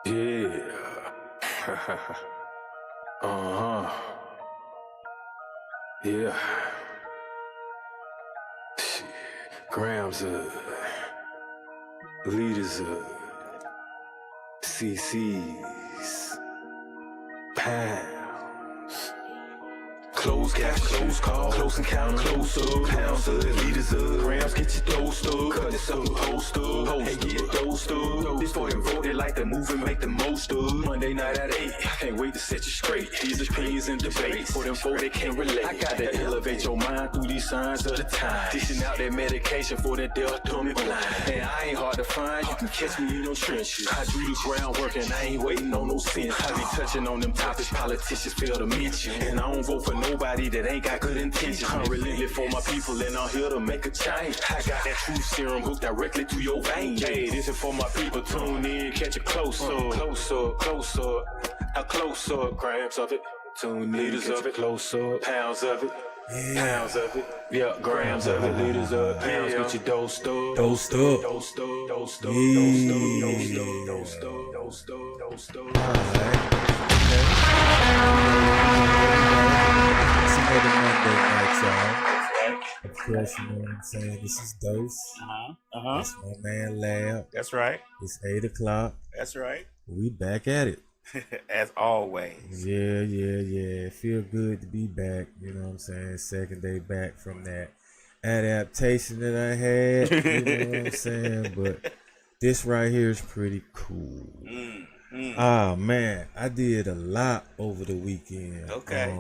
Yeah. uh-huh. Yeah. Shit. Grams leaders CC's pounds. Close cash, close call, close encounter, close up, pounds of leaders of grams, get your dose up, cut this up and post up, and get dosed up. This for them voted like the movement, make the most of. Monday night at 8, I can't wait to set you straight. These opinions and debates, for them folk that can't relate. I gotta elevate your mind through these signs of the time. Dishing out that medication for that deaf, dumb, and blind. And I ain't hard to find, you can catch me in them trenches. I do the groundwork and I ain't waiting on no sense. I be touching on them topics politicians fail to mention. And I don't vote for nobody that ain't got good intentions. I'm relentless for my people and I'm here to make a change. I got that true serum hooked directly to your veins. Hey, this is for my people, tune in, catch it close up, close up, close up, how close up, grams of it, tune in, leaders of it, close up, pounds of it. Yeah. Pounds of it, yeah, grams of it, liters of pounds, get your dosed up, dosed up, dosed up, dosed up, dosed up, dosed up, dosed up, dosed up, Another Monday night, y'all. Of course, you know what I'm saying. This is Dose. That's my man Lab. That's right. It's 8 o'clock. That's right. We back at it. As always. Yeah. Feel good to be back. You know what I'm saying. Second day back from that adaptation that I had. You know what I'm saying. But this right here is pretty cool. Ah, man, I did a lot over the weekend. Okay.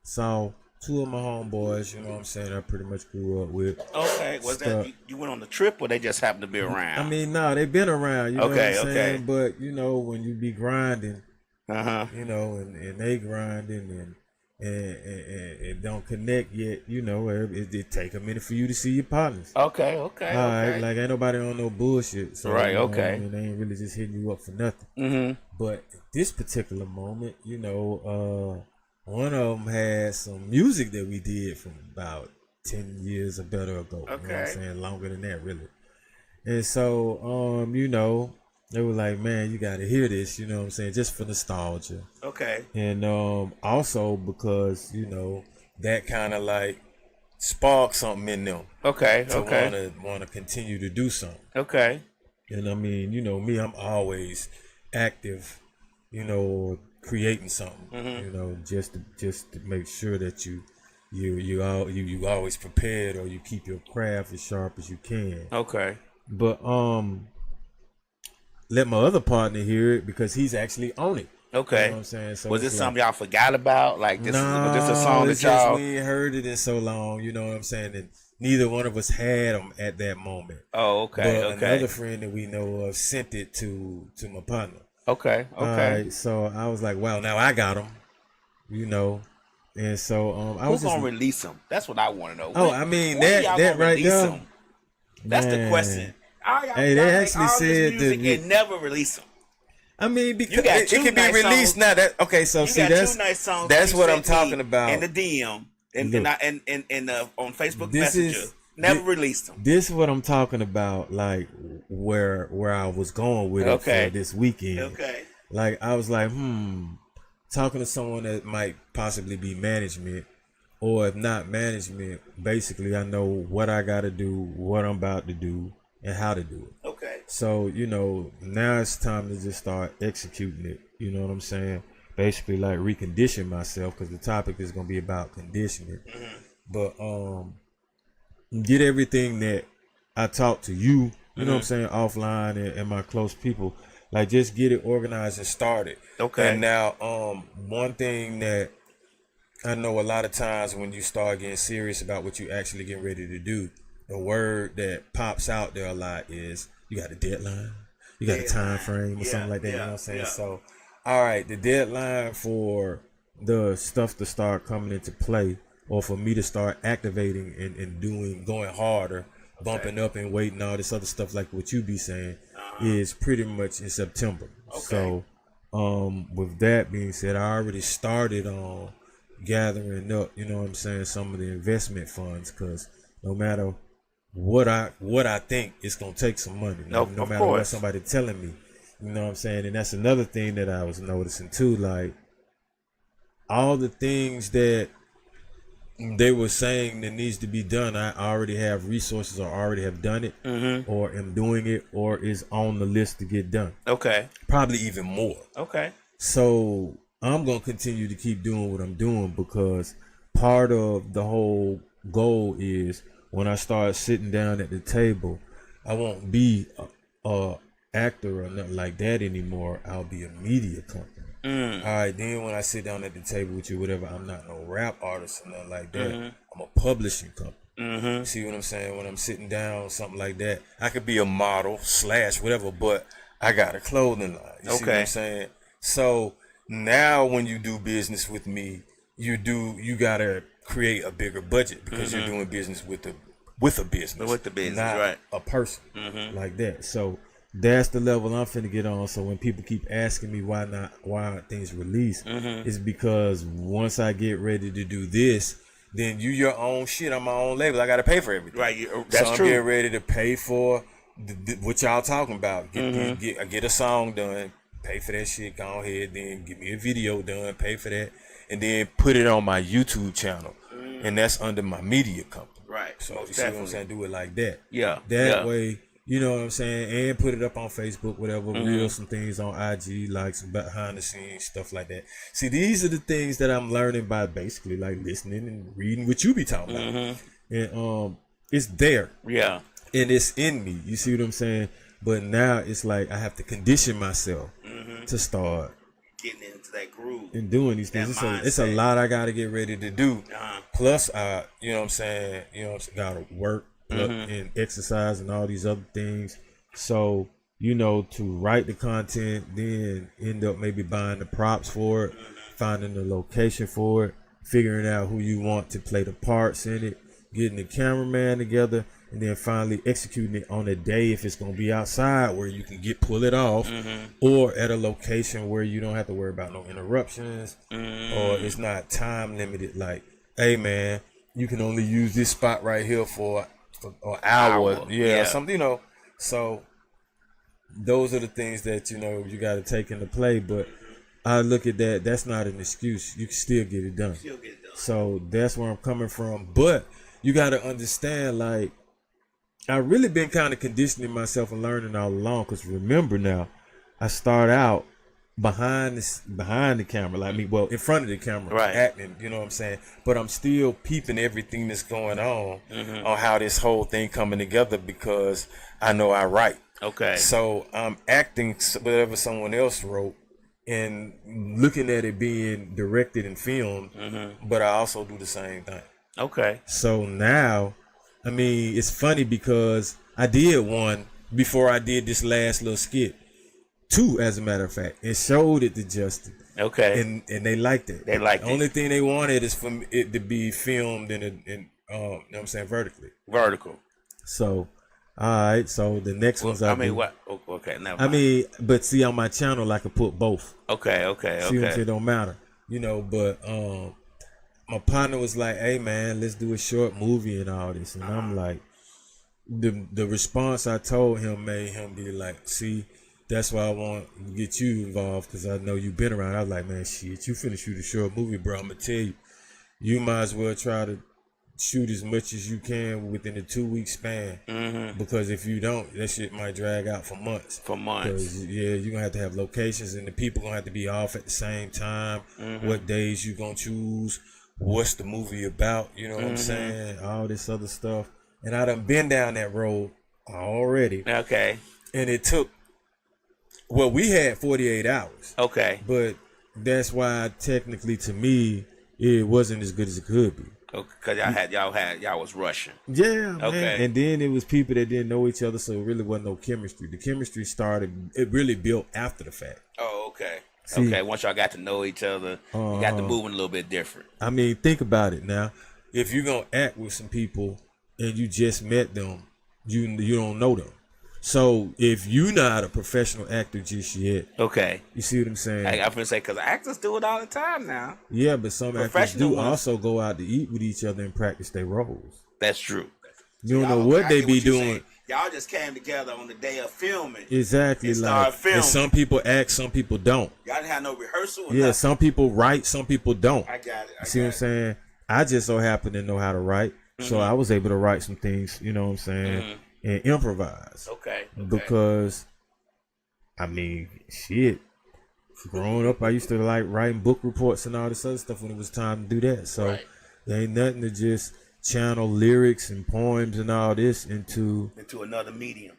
So two of my homeboys, you know what I'm saying, I pretty much grew up with. Okay. Was that you went on the trip or they just happened to be around? I mean, no, they've been around, you know what I'm saying? Okay. But, you know, when you be grinding, you know, and they grinding and it don't connect yet, you know, it take a minute for you to see your partners. Okay. All right, like ain't nobody on no bullshit. So, right, you know, okay. I mean, they ain't really just hitting you up for nothing. But this particular moment, you know, one of them had some music that we did from about 10 years or better ago. You know what I'm saying? Longer than that, really. And so, you know, they were like, man, you got to hear this, you know what I'm saying? Just for nostalgia. Okay. And also because, you know, that kind of like sparked something in them. Okay. To want to continue to do something. Okay. And I mean, you know, me, I'm always active, you know, creating something, you know, just to make sure that you always prepared, or you keep your craft as sharp as you can. Okay. But let my other partner hear it because he's actually on it. Okay. You know what I'm saying? So was this something y'all forgot about? Like this was this a song that y'all we ain't heard it in so long, you know what I'm saying? And neither one of us had them at that moment. Oh, okay. But another friend that we know of sent it to my partner. Okay. Right, so I was like, wow, now I got them, you know, and so I was gonna release them? That's what I want to know. Oh, I mean that right there. That's the question. Hey, they actually said that they never release them. I mean, because it can be released now. That okay? So you see, got that's two nice songs that's what I'm talking about in the DM and on Facebook Messenger. Never released them. This is what I'm talking about, like where I was going with it for this weekend. Okay. Like I was like, talking to someone that might possibly be management, or if not management, basically I know what I got to do, what I'm about to do, and how to do it. Okay. So, you know, now it's time to just start executing it. You know what I'm saying? Basically like recondition myself, because the topic is going to be about conditioning. But get everything that I talk to you, you know what I'm saying, offline and my close people, like just get it organized and started. Okay. And now one thing that I know a lot of times when you start getting serious about what you actually getting ready to do, the word that pops out there a lot is you got a deadline, you got a time frame or something like that. You know what I'm saying? So, all right, the deadline for the stuff to start coming into play, or for me to start activating and going harder, bumping up and waiting, all this other stuff like what you be saying, is pretty much in September. So with that being said, I already started on gathering up, you know what I'm saying, some of the investment funds, because no matter what I think, it's gonna take some money. No matter what somebody telling me, you know what I'm saying. And that's another thing that I was noticing too, like all the things that they were saying that needs to be done, I already have resources or already have done it, or am doing it, or is on the list to get done. Okay. Probably even more. Okay. So I'm gonna continue to keep doing what I'm doing, because part of the whole goal is when I start sitting down at the table, I won't be a actor or nothing like that anymore. I'll be a media company. All right, then when I sit down at the table with you, whatever, I'm not no rap artist or nothing like that. I'm a publishing company. See what I'm saying? When I'm sitting down, something like that, I could be a model / whatever, but I got a clothing line. You see what I'm saying? So now when you do business with me, you gotta create a bigger budget, because you're doing business with a business, not right? A person like that. So that's the level I'm finna get on. So when people keep asking me why aren't things released, it's because once I get ready to do this, then you your own shit. I'm my own label. I gotta pay for everything. Right. That's so true. I'm getting ready to pay for what y'all talking about. Get a song done, pay for that shit. Go ahead, then get me a video done, pay for that, and then put it on my YouTube channel, and that's under my media company. Right. So you see what I'm saying? Do it like that. Yeah. That way. You know what I'm saying? And put it up on Facebook, whatever. Reel some things on IG, like some behind the scenes stuff like that. See, these are the things that I'm learning by basically like listening and reading what you be talking about. And it's there. Yeah. And it's in me. You see what I'm saying? But now it's like I have to condition myself to start getting into that groove and doing these things. It's a lot I gotta get ready to do. Plus you know what I'm saying, gotta work. And exercise and all these other things. So, to write the content, then end up maybe buying the props for it, finding the location for it, figuring out who you want to play the parts in it, getting the cameraman together, and then finally executing it on a day if it's going to be outside where you can pull it off, or at a location where you don't have to worry about no interruptions, or it's not time limited. Like, hey man, you can only use this spot right here for an hour. Yeah, something, so those are the things that you got to take into play. But I look at that's not an excuse. You can still get it done. So that's where I'm coming from. But you got to understand, like, I've really been kind of conditioning myself and learning all along, because remember now, I start out behind the camera, like in front of the camera, right, acting, you know what I'm saying? But I'm still peeping everything that's going on how this whole thing coming together, because I know I write. Okay. So I'm acting whatever someone else wrote and looking at it being directed and filmed, but I also do the same thing. Okay. So now, I mean, it's funny because I did one before I did this last little skit. 2, as a matter of fact, and showed it to Justin. Okay. And they liked it. They liked it. The only thing they wanted is for it to be filmed in you know what I'm saying, vertically. Vertical. So, all right. So the next one's what? Okay. Never mind. I mean, but see, on my channel, I could put both. Okay. See what I'm saying? It don't matter. But my partner was like, "Hey man, let's do a short movie and all this," and I'm like, the response I told him made him be like, "See, that's why I want to get you involved, because I know you've been around." I was like, man, shit, you finna shoot a short movie, bro. I'm going to tell you might as well try to shoot as much as you can within a 2-week span. Because if you don't, that shit might drag out for months. Because, you're going to have locations, and the people going to have to be off at the same time. What days you going to choose. What's the movie about? You know what I'm saying? All this other stuff. And I done been down that road already. Okay. And it took, well, we had 48 hours. Okay. But that's why technically to me, it wasn't as good as it could be. Okay, because y'all was rushing. Yeah. Okay. Man. And then it was people that didn't know each other, so it really wasn't no chemistry. The chemistry it really built after the fact. Oh, okay. See, okay, once y'all got to know each other, you got to moving a little bit different. I mean, think about it now. If you're going to act with some people and you just met them, you don't know them. So if you're not a professional actor just yet, Okay. you see what I'm saying? I'm gonna say because actors do it all the time now. Yeah, but some actors Professional do ones. also go out to eat with each other and practice their roles. That's true. You don't Y'all- know what I they get be what you're doing. saying. Y'all just came together on the day of filming. Exactly, And like, start filming. and some people act, some people don't. Y'all didn't have no rehearsal. Or Yeah, nothing. some people write, some people don't. I got it. You see what I'm saying? I just so happen to know how to write, so I was able to write some things, you know what I'm saying, and improvise. Okay. Because, I mean, shit. Growing up, I used to like writing book reports and all this other stuff when it was time to do that. So Right. there ain't nothing to just channel lyrics and poems and all this into another medium.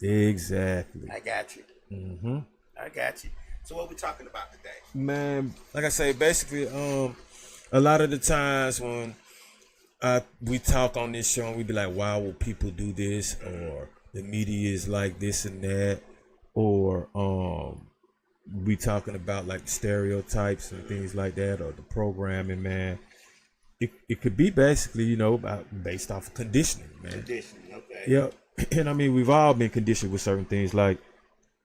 Exactly. I got you. Mm-hmm. I got you. So what we talking about today? Man, like I say, basically, a lot of the times when we talk on this show and we be like, why will people do this? Or the media is like this and that. Or we talking about like stereotypes and things like that, or the programming, man. It could be basically, you know, based off of conditioning, man. Conditioning, okay. Yep. And I mean, we've all been conditioned with certain things. Like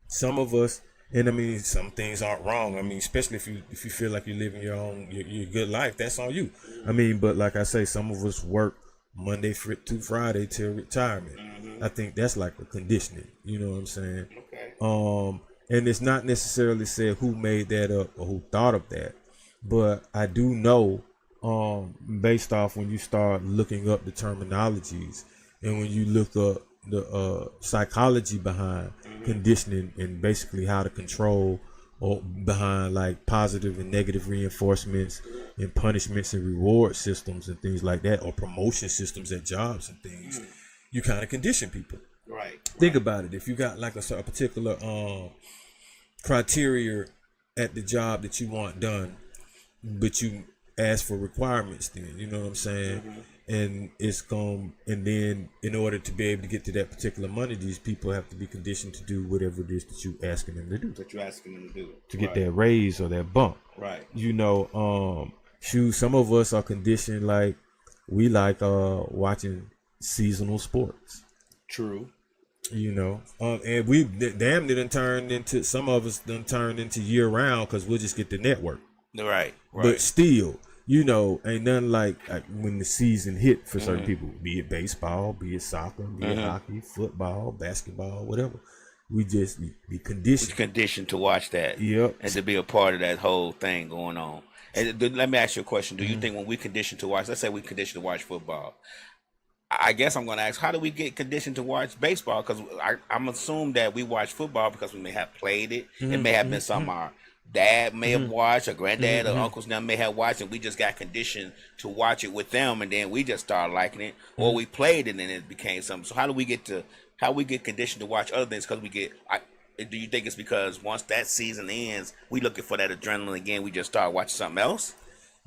some of us, and I mean, some things aren't wrong. I mean, especially if you feel like you're living your good life, that's on you. I mean, but like I say, some of us work Monday to Friday till retirement. I think that's like a conditioning. You know what I'm saying? Okay. And it's not necessarily said who made that up or who thought of that, but I do know, based off when you start looking up the terminologies and when you look up the psychology behind conditioning and basically how to control or behind like positive and negative reinforcements and punishments and reward systems and things like that, or promotion systems at jobs and things, you kind of condition people. Right. Think about it. If you got like a particular criteria at the job that you want done, but you ask for requirements, then you know what I'm saying, and and then in order to be able to get to that particular money, these people have to be conditioned to do whatever it is that you asking them to do. What you're asking them to do. To get that raise or that bump. Right. You know, some of us are conditioned like we like watching seasonal sports. True. You know, and we damn near done turned into, some of us done turned into year round because we'll just get the network. Right. But still, you know, ain't nothing like when the season hit for certain people, be it baseball, be it soccer, be it hockey, football, basketball, whatever. We just be conditioned. Conditioned to watch that. Yep. And to be a part of that whole thing going on. And let me ask you a question. Do you think when we conditioned to watch, let's say we conditioned to watch football, I guess I'm going to ask, how do we get conditioned to watch baseball? Because I'm assuming that we watch football because we may have played it. It may have been something our dad may have watched, or granddad or uncles now may have watched, and we just got conditioned to watch it with them, and then we just started liking it, or we played it and it became something. So how we get conditioned to watch other things? Because do you think it's because once that season ends, we looking for that adrenaline again, we just start watching something else?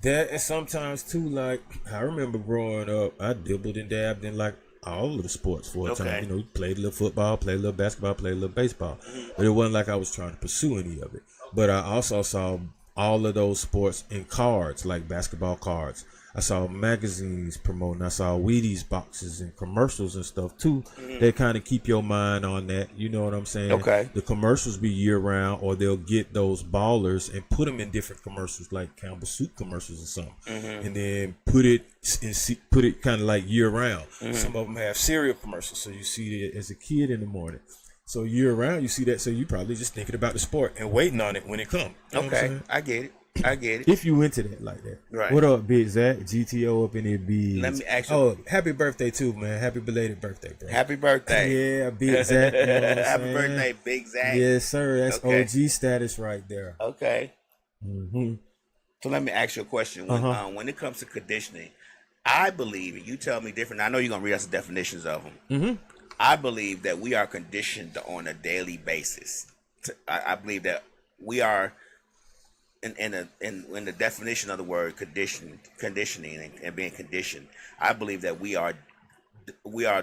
That, and sometimes too, like I remember growing up, I dabbled and dabbed in like all of the sports for a time. You know, played a little football, played a little basketball, played a little baseball, but it wasn't like I was trying to pursue any of it. But I also saw all of those sports in cards, like basketball cards. I saw magazines promoting. I saw Wheaties boxes and commercials and stuff too. They kind of keep your mind on that. You know what I'm saying? Okay. The commercials be year round, or they'll get those ballers and put them in different commercials, like Campbell soup commercials or something, and then put it kind of like year round. Some of them have cereal commercials, so you see it as a kid in the morning. So year round, you see that, so you probably just thinking about the sport and waiting on it when it comes. Okay, I get it. If you into that like that. Right. What up, Big Zach? GTO up in there, B. Let me ask you. Oh, happy birthday too, man. Happy belated birthday, bro. Happy birthday. Yeah, Big Zach. You know what I'm Happy saying? birthday, Big Zach. Yes, sir. That's Okay. OG status right there. Okay. So let me ask you a question. When it comes to conditioning, I believe, and you tell me different, I know you're going to read us the definitions of them. I believe that we are conditioned on a daily basis. I believe that we are, in the definition of the word conditioning and being conditioned, I believe that we are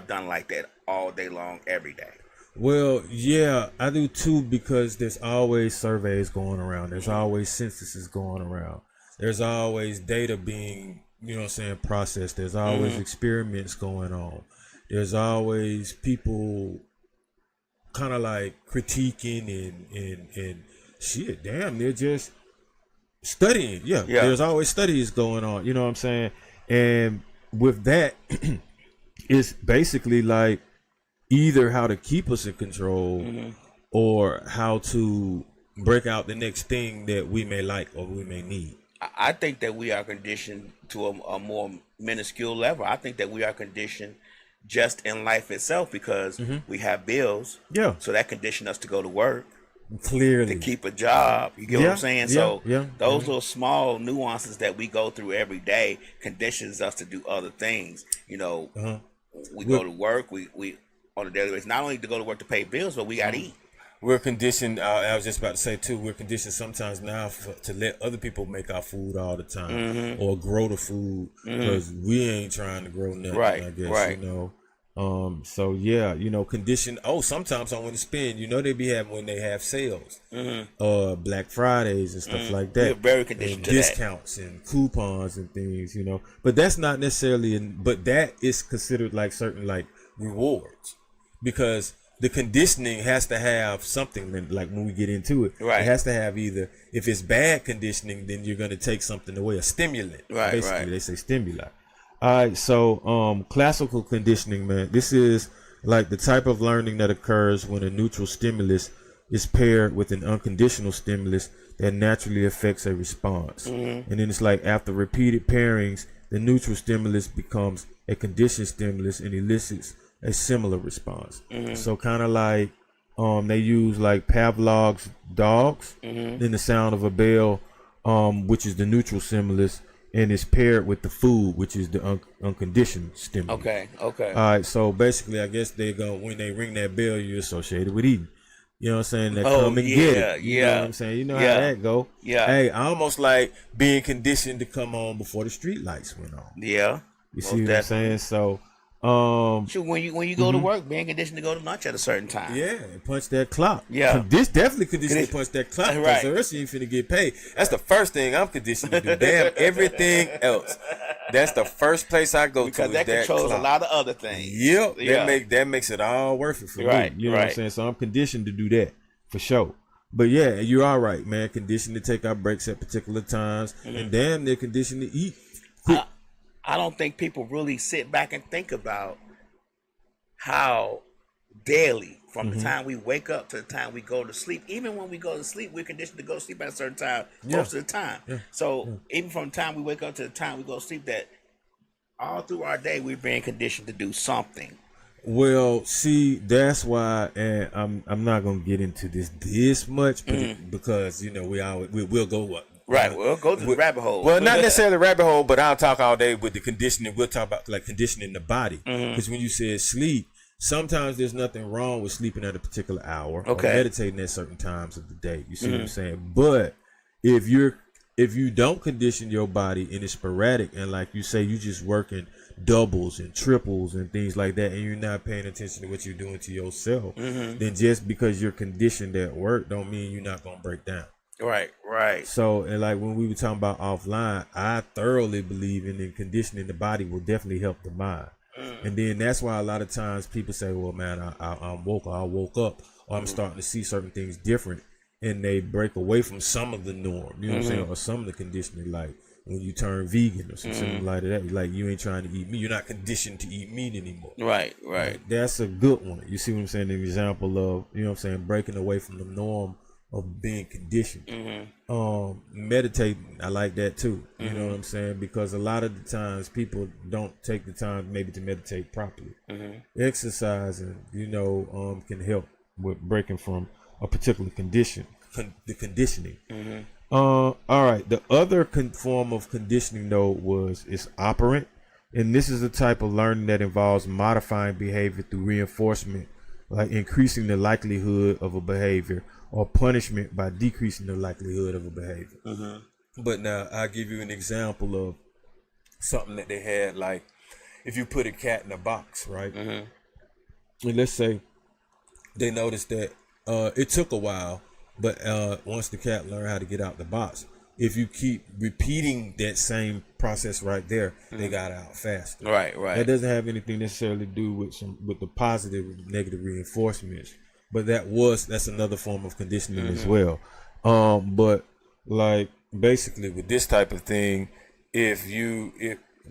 done like that all day long, every day. Well, yeah, I do too, because there's always surveys going around. There's always censuses going around. There's always data being, you know what I'm saying, processed. There's always experiments going on. There's always people kind of like critiquing and shit. Damn, they're just studying. Yeah, there's always studies going on. You know what I'm saying? And with that, it's basically like either how to keep us in control or how to break out the next thing that we may like or we may need. I think that we are conditioned to a more minuscule level. I think that we are conditioned just in life itself because we have bills. Yeah. So that conditioned us to go to work, Clearly. to keep a job. You get what I'm saying? So yeah. those little small nuances that we go through every day conditions us to do other things. You know, we go to work. We on a daily basis, not only to go to work to pay bills, but we got to eat. We're conditioned. I was just about to say too. We're conditioned sometimes now to let other people make our food all the time or grow the food because we ain't trying to grow nothing. Right, I guess right. you know. So yeah, you know, conditioned. Oh, sometimes I want to spend. You know, they be having when they have sales, Black Fridays and stuff like that. We're very conditioned and to discounts and coupons and things. You know, but that's not necessarily. But that is considered like certain like rewards because the conditioning has to have something like when we get into it. Right. It has to have either, if it's bad conditioning, then you're going to take something away, a stimulant. Right, Basically, right. they say stimuli. All right, so classical conditioning, man, this is like the type of learning that occurs when a neutral stimulus is paired with an unconditional stimulus that naturally affects a response. And then it's like after repeated pairings, the neutral stimulus becomes a conditioned stimulus and elicits a similar response. So kind of like they use like Pavlov's dogs, then the sound of a bell, which is the neutral stimulus, and it's paired with the food, which is the unconditioned stimulus. Okay. All right, so basically I guess they go when they ring that bell, you're associated with eating. You know what I'm saying? That come and get it. You know what I'm saying? You know how that go. Yeah. Hey, almost like being conditioned to come on before the street lights went on. Yeah. You see what I'm saying? So Shoot, when you go to work, being conditioned to go to lunch at a certain time. yeah, punch that clock. Yeah. This definitely conditioned to punch that clock. Right. Because the rest of you ain't finna get paid. That's the first thing I'm conditioned to do. Damn everything else. That's the first place I go Because to. that is that controls clock. a lot of other things. Yep. Yeah. That makes it all worth it for Right, me. You know what I'm right. saying? So I'm conditioned to do that for sure. But yeah, you're all right, man. Conditioned to take our breaks at particular times. And damn, they're conditioned to eat quick. I don't think people really sit back and think about how daily, from the time we wake up to the time we go to sleep, even when we go to sleep, we're conditioned to go to sleep at a certain time most of the time. So even from the time we wake up to the time we go to sleep, that all through our day we're being conditioned to do something. Well, see, that's why, and I'm not gonna get into this much, but because you know we'll go Right, we'll go to the rabbit hole. Well, not necessarily rabbit hole, but I'll talk all day with the conditioning. We'll talk about like conditioning the body, because when you said sleep, sometimes there's nothing wrong with sleeping at a particular hour or meditating at certain times of the day. You see what I'm saying? But if you don't condition your body and it's sporadic, and like you say, you just working doubles and triples and things like that, and you're not paying attention to what you're doing to yourself, then just because you're conditioned at work don't mean you're not gonna break down. Right. So, and like when we were talking about offline, I thoroughly believe in conditioning the body will definitely help the mind. And then that's why a lot of times people say, well, man, I'm woke, or I woke up, or I'm starting to see certain things different, and they break away from some of the norm, you know what I'm saying, or some of the conditioning, like when you turn vegan or something like that, like you ain't trying to eat meat, you're not conditioned to eat meat anymore. Right. That's a good one. You see what I'm saying? An example of, you know what I'm saying, breaking away from the norm of being conditioned. Meditating, I like that too. You know what I'm saying? Because a lot of the times people don't take the time maybe to meditate properly. Exercising, you know, can help with breaking from a particular condition, the conditioning. All right, the other form of conditioning though is operant, and this is a type of learning that involves modifying behavior through reinforcement, like increasing the likelihood of a behavior, or punishment by decreasing the likelihood of a behavior. But now I'll give you an example of something that they had, like if you put a cat in a box, right? And let's say they noticed that it took a while, but once the cat learned how to get out the box, if you keep repeating that same process right there, they got out faster. Right. That doesn't have anything necessarily to do with the positive and negative reinforcements. but that's another form of conditioning as well. But like basically with this type of thing, if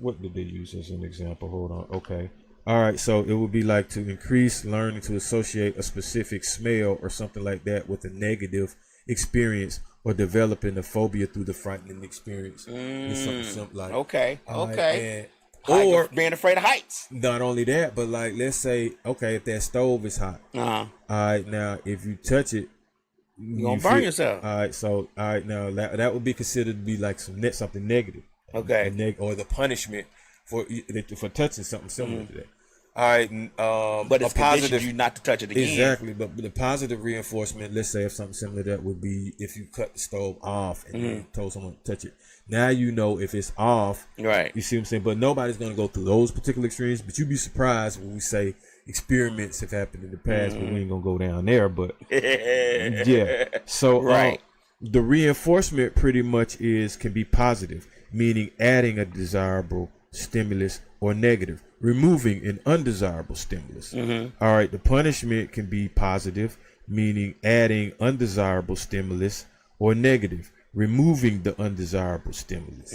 what did they use as an example? Hold on. Okay. All right. So it would be like to increase learning to associate a specific smell or something like that with a negative experience, or developing a phobia through the frightening experience. Something like Okay. or being afraid of heights. not only that, but like let's say, okay, if that stove is hot, all right, now if you touch it, You're gonna burn yourself. All right, so all right, now that would be considered to be like something negative. Okay. Or the punishment for touching something similar to that. All right, But it's a positive you not to touch it again. Exactly, but the positive reinforcement, let's say if something similar to that would be if you cut the stove off and you told someone to touch it. Now you know if it's off, Right. You see what I'm saying? But nobody's going to go through those particular extremes. But you'd be surprised when we say experiments have happened in the past, but we ain't going to go down there. But yeah, so Right. the reinforcement pretty much can be positive, meaning adding a desirable stimulus, or negative, removing an undesirable stimulus. All right, the punishment can be positive, meaning adding undesirable stimulus, or negative, removing the undesirable stimulus.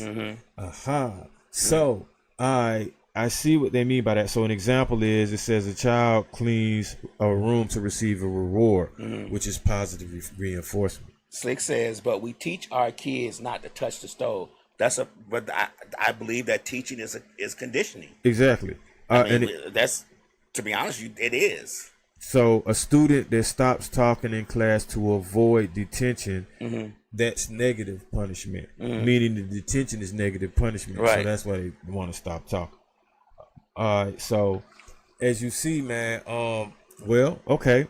So I see what they mean by that. So an example is, it says a child cleans a room to receive a reward, which is positive reinforcement. Slick says, but we teach our kids not to touch the stove. But I believe that teaching is conditioning. Exactly. And that's, to be honest, it is. So a student that stops talking in class to avoid detention, that's negative punishment, meaning the detention is negative punishment. Right. So that's why they want to stop talking. All right. So as you see, man, well, okay,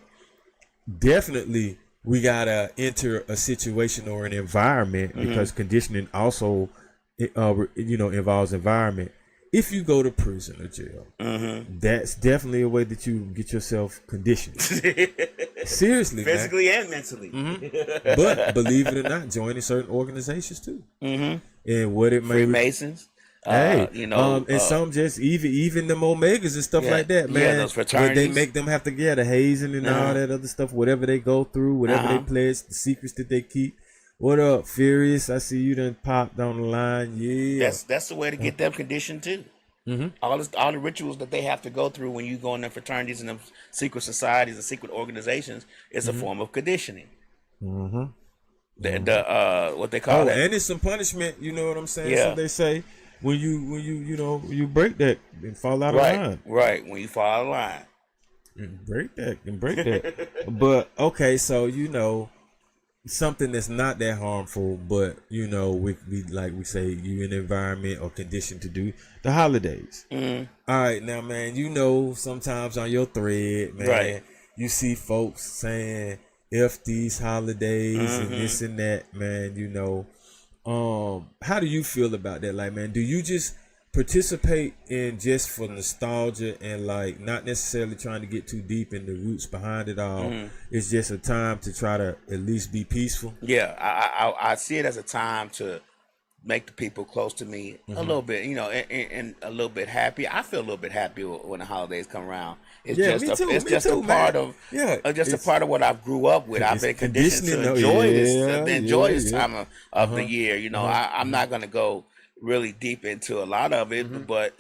definitely we gotta enter a situation or an environment, because conditioning also, involves environment. If you go to prison or jail, that's definitely a way that you get yourself conditioned. Seriously, Physically and mentally. But believe it or not, joining certain organizations too. And what it may Freemasons. and some just even them Omegas and stuff like that, man. Yeah, those fraternities. They make them have to get the hazing and all that other stuff, whatever they go through, whatever they pledge, the secrets that they keep. What up, Furious? I see you done popped on the line. Yeah, That's the way to get them conditioned too. All the rituals that they have to go through when you go in them fraternities and them secret societies and secret organizations is a form of conditioning. What they call it. And it's some punishment. You know what I'm saying? Yeah. So they say when you break that and fall out of line. Right. When you fall out of line. Break that. But okay, so something that's not that harmful, but we like we say, you in the environment or conditioned to do the holidays. All right, now, man, sometimes on your thread, man, you see folks saying F these holidays and this and that, man. How do you feel about that? Like, man, do you just participate in just for nostalgia and like not necessarily trying to get too deep in the roots behind it all? It's just a time to try to at least be peaceful. Yeah, I see it as a time to make the people close to me a little bit, and a little bit happy. I feel a little bit happy when the holidays come around. It's a part of what I grew up with. I've been conditioned to enjoy this time of the year. I'm not gonna go really deep into a lot of it, but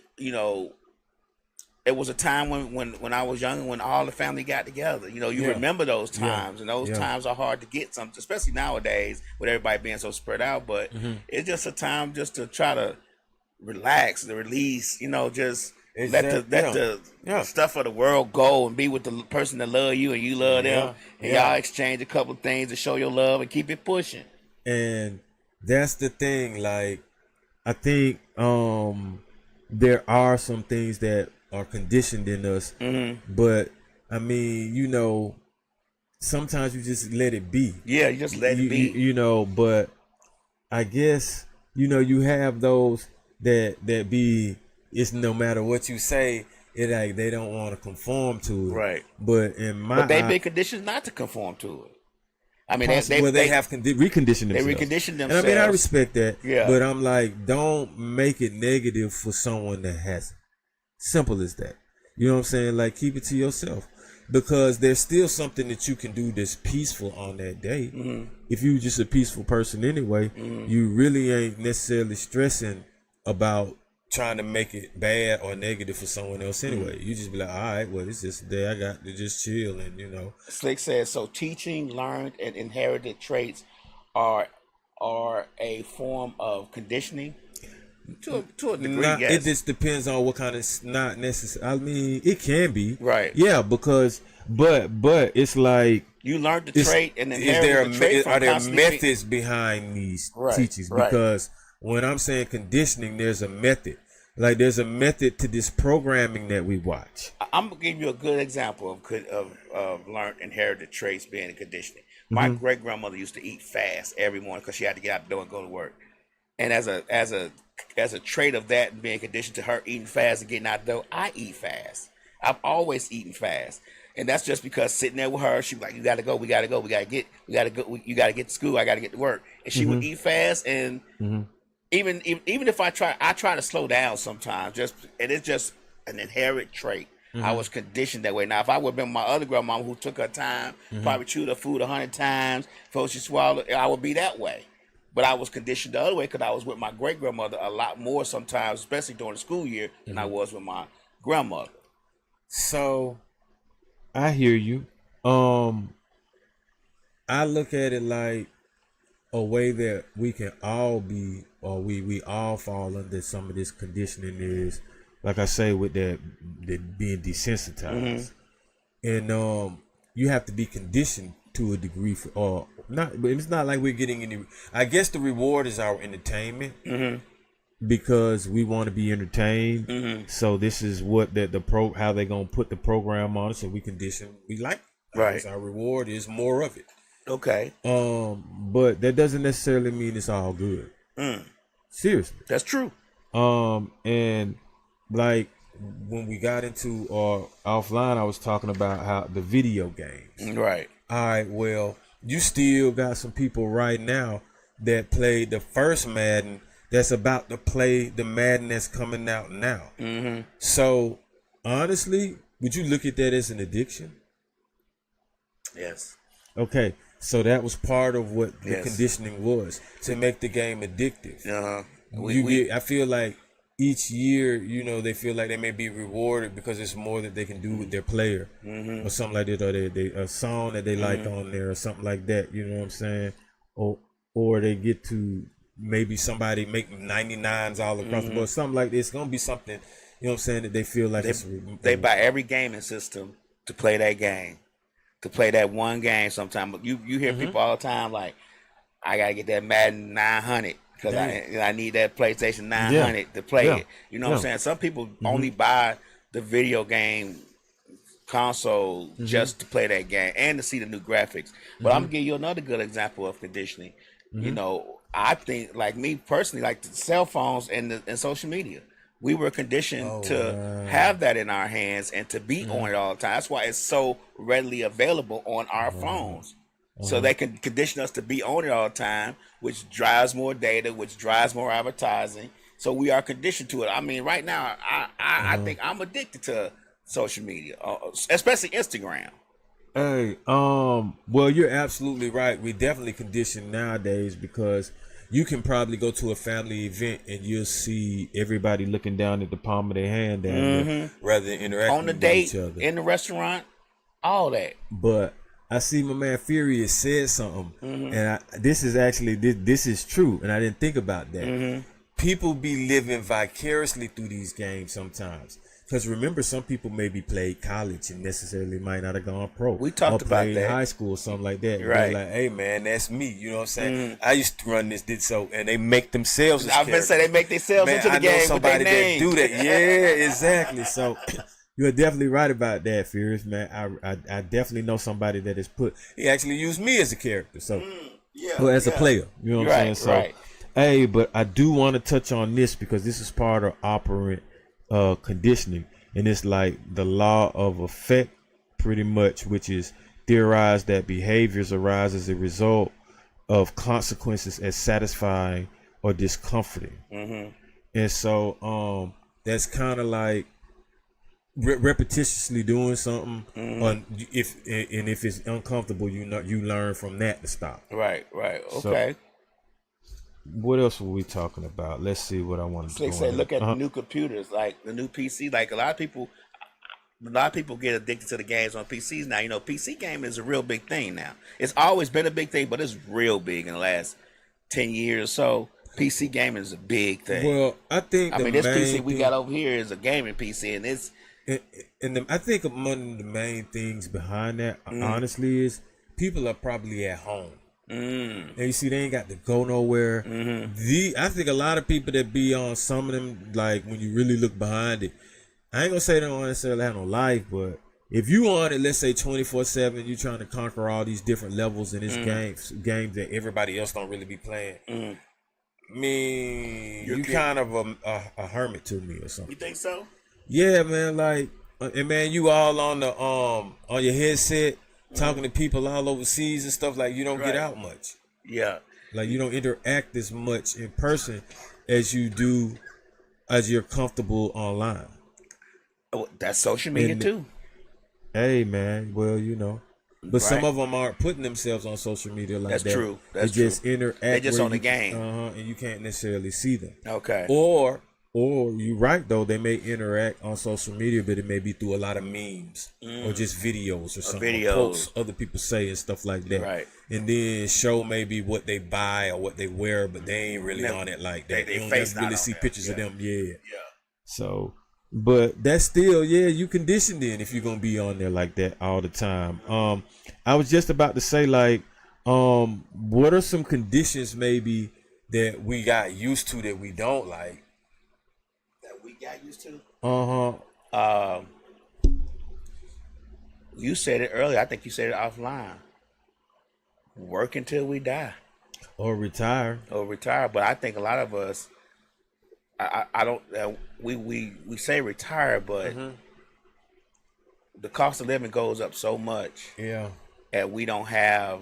it was a time when I was young and when all the family got together. You remember those times, and those times are hard to get, some, especially nowadays with everybody being so spread out. But it's just a time just to try to relax, to release, just let the stuff of the world go and be with the person that love you and you love them, and y'all exchange a couple things to show your love and keep it pushing. And that's the thing, like, I think there are some things that are conditioned in us, but I mean, sometimes you just let it be. Yeah, you just let it be. But I guess you have those that be. It's no matter what you say, it like they don't want to conform to it. Right. But they've been conditioned not to conform to it. I mean, they have reconditioned themselves. They reconditioned themselves. And I respect that. Yeah. But I'm like, don't make it negative for someone that hasn't. Simple as that. You know what I'm saying? Like, keep it to yourself. because there's still something that you can do that's peaceful on that day. If you just a peaceful person anyway, you really ain't necessarily stressing about trying to make it bad or negative for someone else anyway. You just be like, all right, well, it's just a day I got to just chill and, you know. Slick says, so teaching learned and inherited traits are a form of conditioning. To a degree, yes. It just depends on what kind of, not necessary. I mean, it can be. Right. Yeah, because, but it's like, you learned the trait and is inherited the trait are there from methods behind these teachings? Right. Because when I'm saying conditioning, there's a method. Like there's a method to this programming that we watch. I'm gonna give you a good example of learned inherited traits being in conditioning. My great grandmother used to eat fast every morning because she had to get out the door and go to work. And as a trait of that being conditioned to her eating fast and getting out the door, I eat fast. I've always eaten fast, and that's just because sitting there with her, she was like, "You got to go, we got to go, you got to get to school, I got to get to work," and she would eat fast and. Even if I try to slow down sometimes. It's just an inherent trait. I was conditioned that way. Now, if I would have been my other grandmama who took her time, probably chewed her food 100 times before she swallowed, I would be that way. But I was conditioned the other way because I was with my great grandmother a lot more sometimes, especially during the school year, than I was with my grandmother. So, I hear you. I look at it like a way that we can all be, or we all fall under some of this conditioning is, like I say, with that being desensitized, and you have to be conditioned to a degree for, or not. But it's not like we're getting any. I guess the reward is our entertainment, because we want to be entertained. So this is what how they gonna put the program on us, so we condition. We like it. Right. Our reward is more of it. Okay. But that doesn't necessarily mean it's all good. Seriously. That's true. And like when we got into or offline, I was talking about how the video games. Right. All right. Well, you still got some people right now that played the first Madden that's about to play the Madden that's coming out now. So honestly, would you look at that as an addiction? Yes. Okay. So that was part of what the conditioning was, to make the game addictive. I feel like each year, you know, they feel like they may be rewarded because it's more that they can do with their player, or something like that, or they a song that they like on there, or something like that. You know what I'm saying? Or they get to maybe somebody make 99s all across the board, something like this. It's gonna be something, you know what I'm saying, that they feel like they buy every gaming system to play that game. To play that one game sometime. You hear people all the time like, I gotta get that Madden 900 because I need that PlayStation 900 to play it. You know what I'm saying? Some people only buy the video game console just to play that game and to see the new graphics. But I'm gonna give you another good example of conditioning. You know, I think, like me personally, like the cell phones and social media. We were conditioned to have that in our hands and to be on it all the time. That's why it's so readily available on our phones. So they can condition us to be on it all the time, which drives more data, which drives more advertising. So we are conditioned to it. I mean, right now, I think I'm addicted to social media, especially Instagram. Hey, well, you're absolutely right. We definitely conditioned nowadays because you can probably go to a family event and you'll see everybody looking down at the palm of their hand down there, rather than interacting on the with date, each other. in the restaurant, all that. But I see my man Furious said something, and this is true, and I didn't think about that. People be living vicariously through these games sometimes. Because remember, some people maybe played college and necessarily might not have gone pro. We talked or about played that. high school or something like that. Right. They're like, hey man, that's me. You know what I'm saying? I used to run this, did so, and they make themselves. I was gonna say they make themselves into the game with their name. That do that. Yeah, exactly. So you're definitely right about that, Furious, man. I definitely know somebody that has he actually used me as a character. So as a player. You know what I'm saying? So hey, but I do want to touch on this because this is part of operant conditioning. And it's like the law of effect, pretty much, which is theorized that behaviors arise as a result of consequences as satisfying or discomforting. And so that's kind of like repetitiously doing something, or if it's uncomfortable, you learn from that to stop. Right. So, Okay. what else were we talking about? Let's see what I want to So they say look at the new computers, like the new PC. Like a lot of people get addicted to the games on PCs now. You know, PC gaming is a real big thing now. It's always been a big thing, but it's real big in the last 10 years or so. PC gaming is a big thing. Well, I think this PC we got over here is a gaming PC, and it's I think one of the main things behind that, honestly, is people are probably at home. And you see, they ain't got to go nowhere. I think a lot of people that be on some of them, like when you really look behind it, I ain't gonna say they don't necessarily have no life, but if you on it, let's say 24/7, you trying to conquer all these different levels in this games that everybody else don't really be playing. I mean, you kind of a hermit to me or something. You think so? Yeah, man. Like, and man, you all on the on your headset talking to people all overseas and stuff. Like, you don't get out much. Yeah. Like, you don't interact as much in person as you do as you're comfortable online. Oh, that's social media too. Hey, man. Well, you know. But some of them aren't putting themselves on social media like that. That's true. That's they just interact. They just on the game. And you can't necessarily see them. Okay. Or you're right though, they may interact on social media, but it may be through a lot of memes or just videos or something. Or posts other people say and stuff like that. Right. And then show maybe what they buy or what they wear, but they ain't really on it like that. They don't face really not see on pictures there. of them. Yeah. Yeah. So, but that's still, you conditioned in if you're gonna be on there like that all the time. I was just about to say, like, what are some conditions maybe that we got used to that we don't like? That we got used to? You said it earlier. I think you said it offline. Work until we die. Or retire. But I think a lot of us, I don't. We say retire, but the cost of living goes up so much. Yeah. And we don't have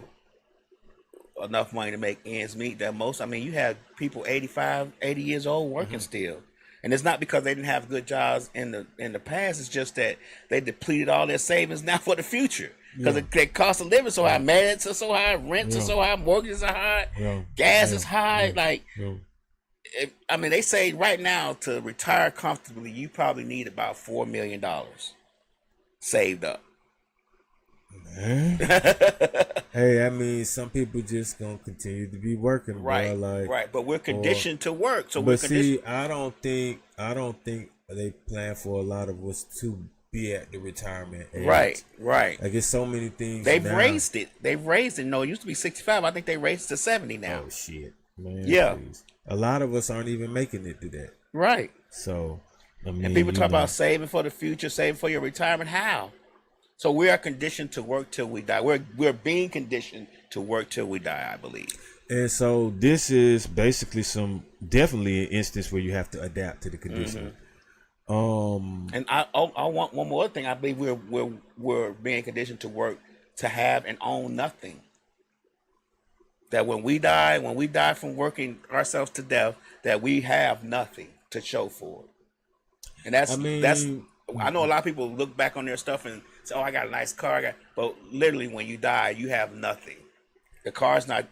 enough money to make ends meet. That most, I mean, you have people 85, 80 years old working still, and it's not because they didn't have good jobs in the past. It's just that they depleted all their savings now for the future because the cost of living so high, meds are so high, rents are so high, mortgages are high, gas is high. Like, I mean, they say right now to retire comfortably, you probably need about $4 million saved up. Hey, I mean, some people just gonna continue to be working, right? Bro. Like, right, but we're conditioned to work. So, but see, I don't think they plan for a lot of us to be at the retirement age. Right. Like, it's so many things. They've raised it. No, it used to be 65. I think they raised it to 70 now. Oh shit, man. Yeah, please. A lot of us aren't even making it to that. Right. So, I mean, and people talk about saving for the future, saving for your retirement. How? So we are conditioned to work till we die. We're being conditioned to work till we die, I believe. And so this is basically definitely an instance where you have to adapt to the condition. And I want one more thing. I believe we're being conditioned to work to have and own nothing. That when we die from working ourselves to death, that we have nothing to show for it. And that's I know a lot of people look back on their stuff and say, "Oh, I got a nice car." But literally, when you die, you have nothing. The car's not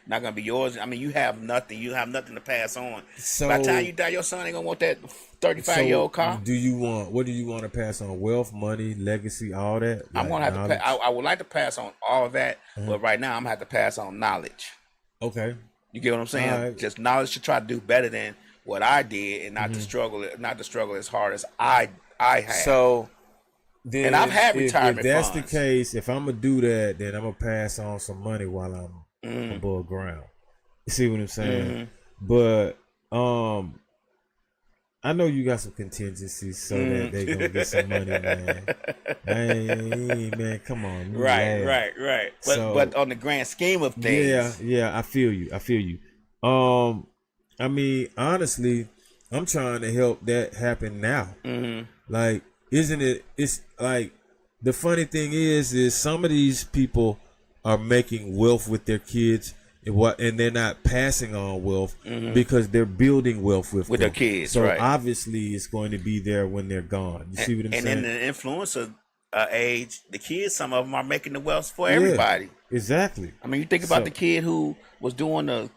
gonna be yours. I mean, you have nothing. You have nothing to pass on. So by the time you die, your son ain't gonna want that 35-year-old car. What do you want to pass on? Wealth, money, legacy, all that? I'm gonna have to. I would like to pass on all that, but right now I'm gonna have to pass on knowledge. Okay. You get what I'm saying? Right. Just knowledge to try to do better than what I did, and not to struggle as hard as I have. So. Then and I've had retirement funds. If that's the case, if I'm gonna do that, then I'm gonna pass on some money while I'm above ground. You see what I'm saying? But I know you got some contingencies so that they gonna get some money, man. Man, come on. Right. But on the grand scheme of things, yeah, I feel you. I mean, honestly, I'm trying to help that happen now. Like. Isn't it? It's like the funny thing is some of these people are making wealth with their kids, and they're not passing on wealth because they're building wealth with their kids. So right. obviously, it's going to be there when they're gone. You see what I'm saying? And in the influencer age, the kids, some of them are making the wealth for everybody. Exactly. I mean, you think about the kid who was doing the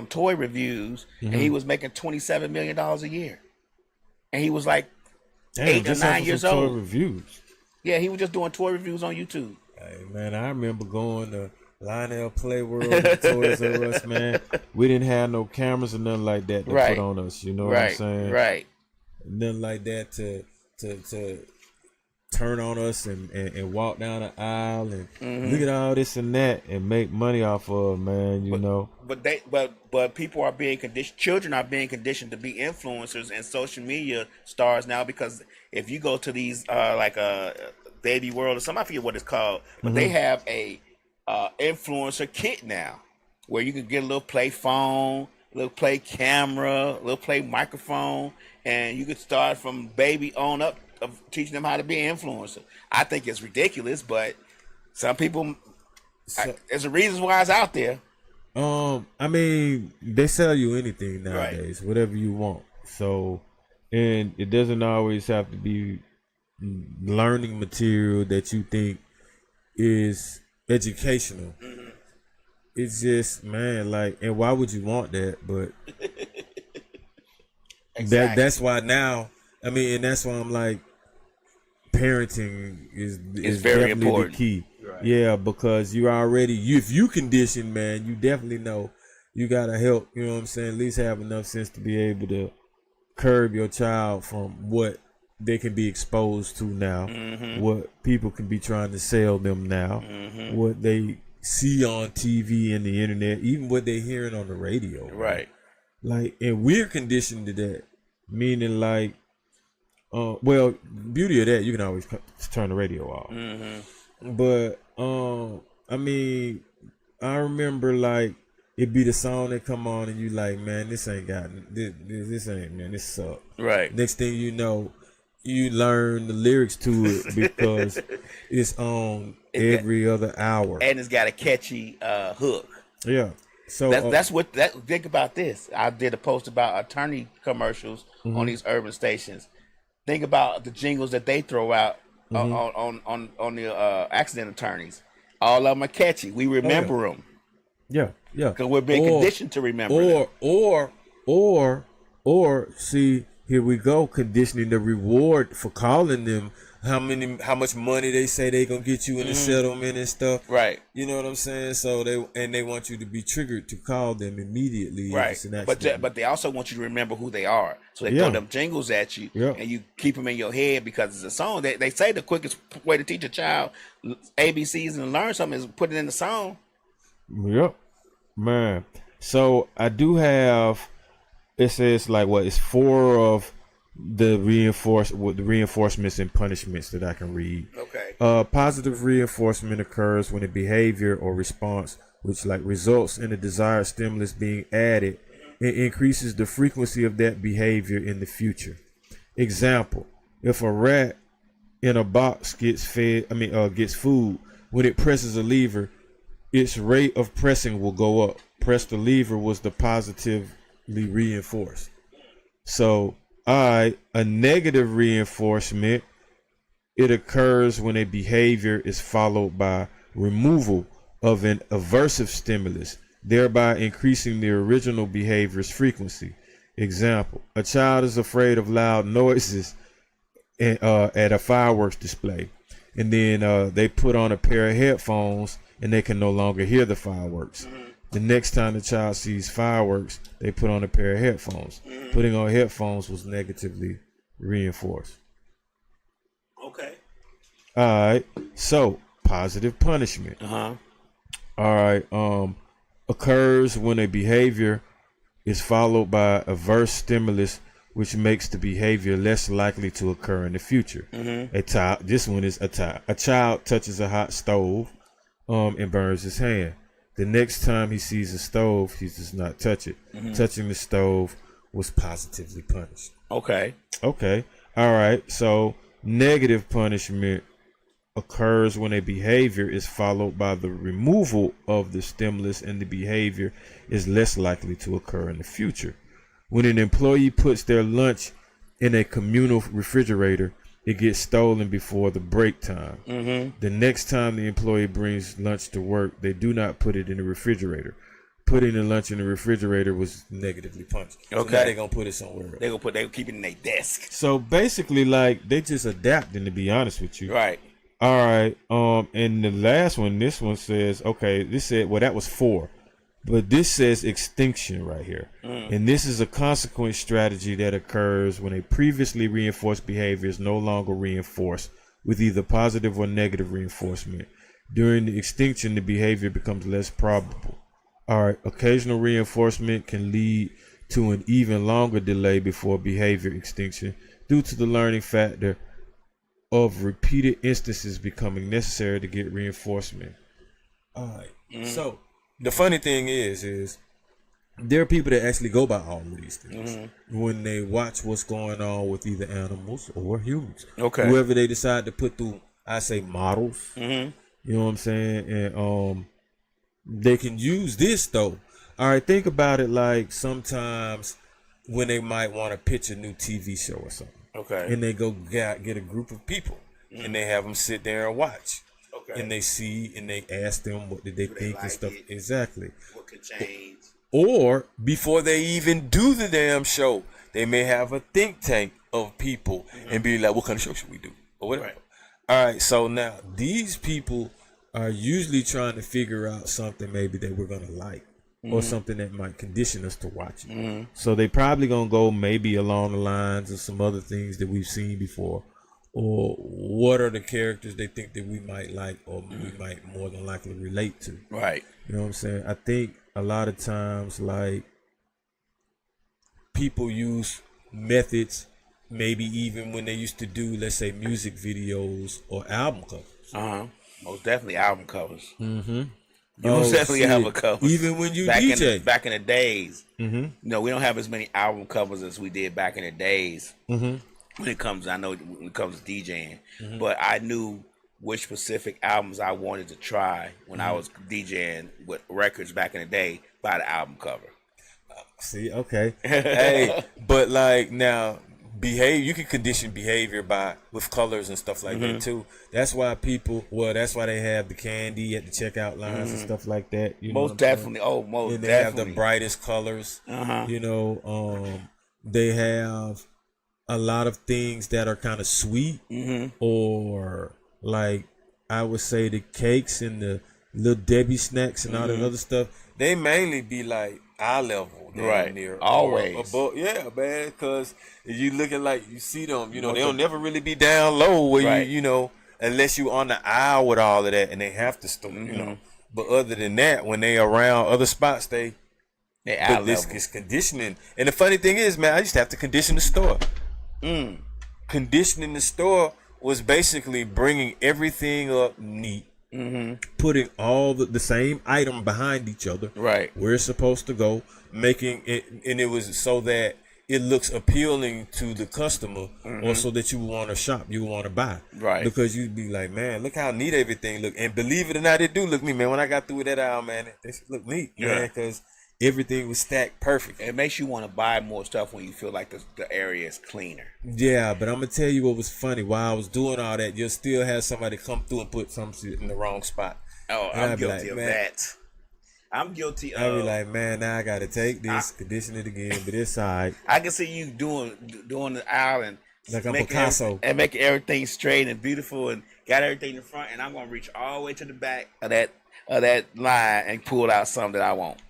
toy reviews, and he was making $27 million a year, and he was like 8 or 9 years old. Toy reviews. Yeah, he was just doing toy reviews on YouTube. Hey man, I remember going to Lionel Playworld and Toys R Us, man. We didn't have no cameras or nothing like that to put on us. You know what I'm saying? Right. Nothing like that to turn on us and walk down the aisle and look at all this and that and make money off of, man. You know. But people are being conditioned. Children are being conditioned to be influencers and social media stars now, because if you go to these like Baby World or something, I forget what it's called, but they have a influencer kit now where you can get a little play phone, a little play camera, a little play microphone, and you could start from baby on up of teaching them how to be an influencer. I think it's ridiculous, but some people, there's a reason why it's out there. I mean, they sell you anything nowadays, whatever you want. So, and it doesn't always have to be learning material that you think is educational. It's just, man, like, and why would you want that? But that's why now, I mean, and that's why I'm like, parenting is very definitely important. the key. Right. Yeah, because you already, if you condition, man, you definitely know you gotta help. You know what I'm saying? At least have enough sense to be able to curb your child from what they can be exposed to now, what people can be trying to sell them now, what they see on TV and the internet, even what they're hearing on the radio. Right. Like, and we're conditioned to that, meaning like, well, beauty of that, you can always turn the radio off. But I mean, I remember like it be the song that come on and you like, man, this ain't got this ain't, man, this suck. Right. Next thing you know, you learn the lyrics to it because it's on every other hour, and it's got a catchy hook. Yeah. So think about this. I did a post about attorney commercials on these urban stations. Think about the jingles that they throw out on the accident attorneys. All of them are catchy. We remember them. Yeah, yeah. Because we're being conditioned to remember them. Or see, here we go, conditioning the reward for calling them. How much money they say they gonna get you in a settlement and stuff. Right. You know what I'm saying? So they want you to be triggered to call them immediately. Right. But they also want you to remember who they are. So they throw them jingles at you, and you keep them in your head because it's a song. They say the quickest way to teach a child ABCs and learn something is put it in the song. Yep, man. So I do have. It says like what? It's 4 of the reinforcements and punishments that I can read. Okay. Positive reinforcement occurs when a behavior or response which like results in a desired stimulus being added and increases the frequency of that behavior in the future. Example: if a rat in a box gets food, when it presses a lever, its rate of pressing will go up. Press the lever was the positively reinforced. So a negative reinforcement, it occurs when a behavior is followed by removal of an aversive stimulus, thereby increasing the original behavior's frequency. Example: a child is afraid of loud noises at a fireworks display, and then they put on a pair of headphones and they can no longer hear the fireworks. The next time the child sees fireworks, they put on a pair of headphones. Putting on headphones was negatively reinforced. Okay. All right. So positive punishment. All right. Occurs when a behavior is followed by adverse stimulus, which makes the behavior less likely to occur in the future. This one is a child touches a hot stove and burns his hand. The next time he sees a stove, he does not touch it. Touching the stove was positively punished. Okay. All right. So negative punishment occurs when a behavior is followed by the removal of the stimulus, and the behavior is less likely to occur in the future. When an employee puts their lunch in a communal refrigerator, it gets stolen before the break time. The next time the employee brings lunch to work, they do not put it in the refrigerator. Putting the lunch in the refrigerator was negatively punched. So now they're gonna put it somewhere else. They keep it in their desk. So basically, like, they just adapting, to be honest with you. Right. All right. And the last one, this one says, okay, this said, well, that was 4. But this says extinction right here. And this is a consequence strategy that occurs when a previously reinforced behavior is no longer reinforced with either positive or negative reinforcement. During the extinction, the behavior becomes less probable. All right. Occasional reinforcement can lead to an even longer delay before behavior extinction due to the learning factor of repeated instances becoming necessary to get reinforcement. All right. So the funny thing is there are people that actually go by all of these things when they watch what's going on with either animals or humans. Okay. Whoever they decide to put through, I say models. You know what I'm saying? And they can use this though. All right, think about it, like sometimes when they might want to pitch a new TV show or something. Okay. And they go get a group of people and they have them sit there and watch. Okay. And they see and they ask them what did they think like and stuff. it? Exactly. What could change? Or before they even do the damn show, they may have a think tank of people and be like, what kind of show should we do? Or whatever. Right. All right, so now these people are usually trying to figure out something maybe that we're going to like or something that might condition us to watch it. So they probably going to go maybe along the lines of some other things that we've seen before, or what are the characters they think that we might like or we might more than likely relate to. Right. You know what I'm saying? I think a lot of times, like, people use methods, maybe even when they used to do, let's say, music videos or album covers. Most definitely album covers. You Oh, most definitely shit. album covers. Even when you back DJ. back in the days, no, we don't have as many album covers as we did back in the days. When it comes, I know when it comes to DJing, but I knew which specific albums I wanted to try when I was DJing with records back in the day by the album cover. See, okay. Hey, but like now, you can condition behavior with colors and stuff like that too. That's why that's why they have the candy at the checkout lines and stuff like that. You know Most what I'm saying? definitely. Oh, most And they definitely. have the brightest colors. You know, they have a lot of things that are kind of sweet, or like I would say the cakes and the little Debbie snacks and all that other stuff. They mainly be like eye level, damn Right. near, Always. or above. Yeah, man. Because you looking like you see them. You know, they'll never really be down low where Right. you know, unless you on the aisle with all of that, and they have to still, you know. But other than that, when they around other spots, they eye but this level. is conditioning. And the funny thing is, man, I used to have to condition the store. Conditioning the store was basically bringing everything up neat, putting all the same item behind each other, Right. where it's supposed to go, making it, and it was so that it looks appealing to the customer, or so that you want to shop, you want to buy, Right. Because you'd be like, man, look how neat everything look, and believe it or not, it do look neat, man. When I got through with that aisle, man, it looked neat, man, because everything was stacked perfect. It makes you want to buy more stuff when you feel like the area is cleaner. Yeah, but I'm gonna tell you what was funny. While I was doing all that, you'll still have somebody come through and put some shit in the wrong spot. Oh, And I'm I'd be guilty like, of man, that. I'm guilty I'd be of. like, man, now I gotta take this, condition it again, but it's alright. I can see you doing the aisle and Like I'm making Picasso. and making everything straight and beautiful and got everything in front, and I'm gonna reach all the way to the back of that line and pull out something that I want.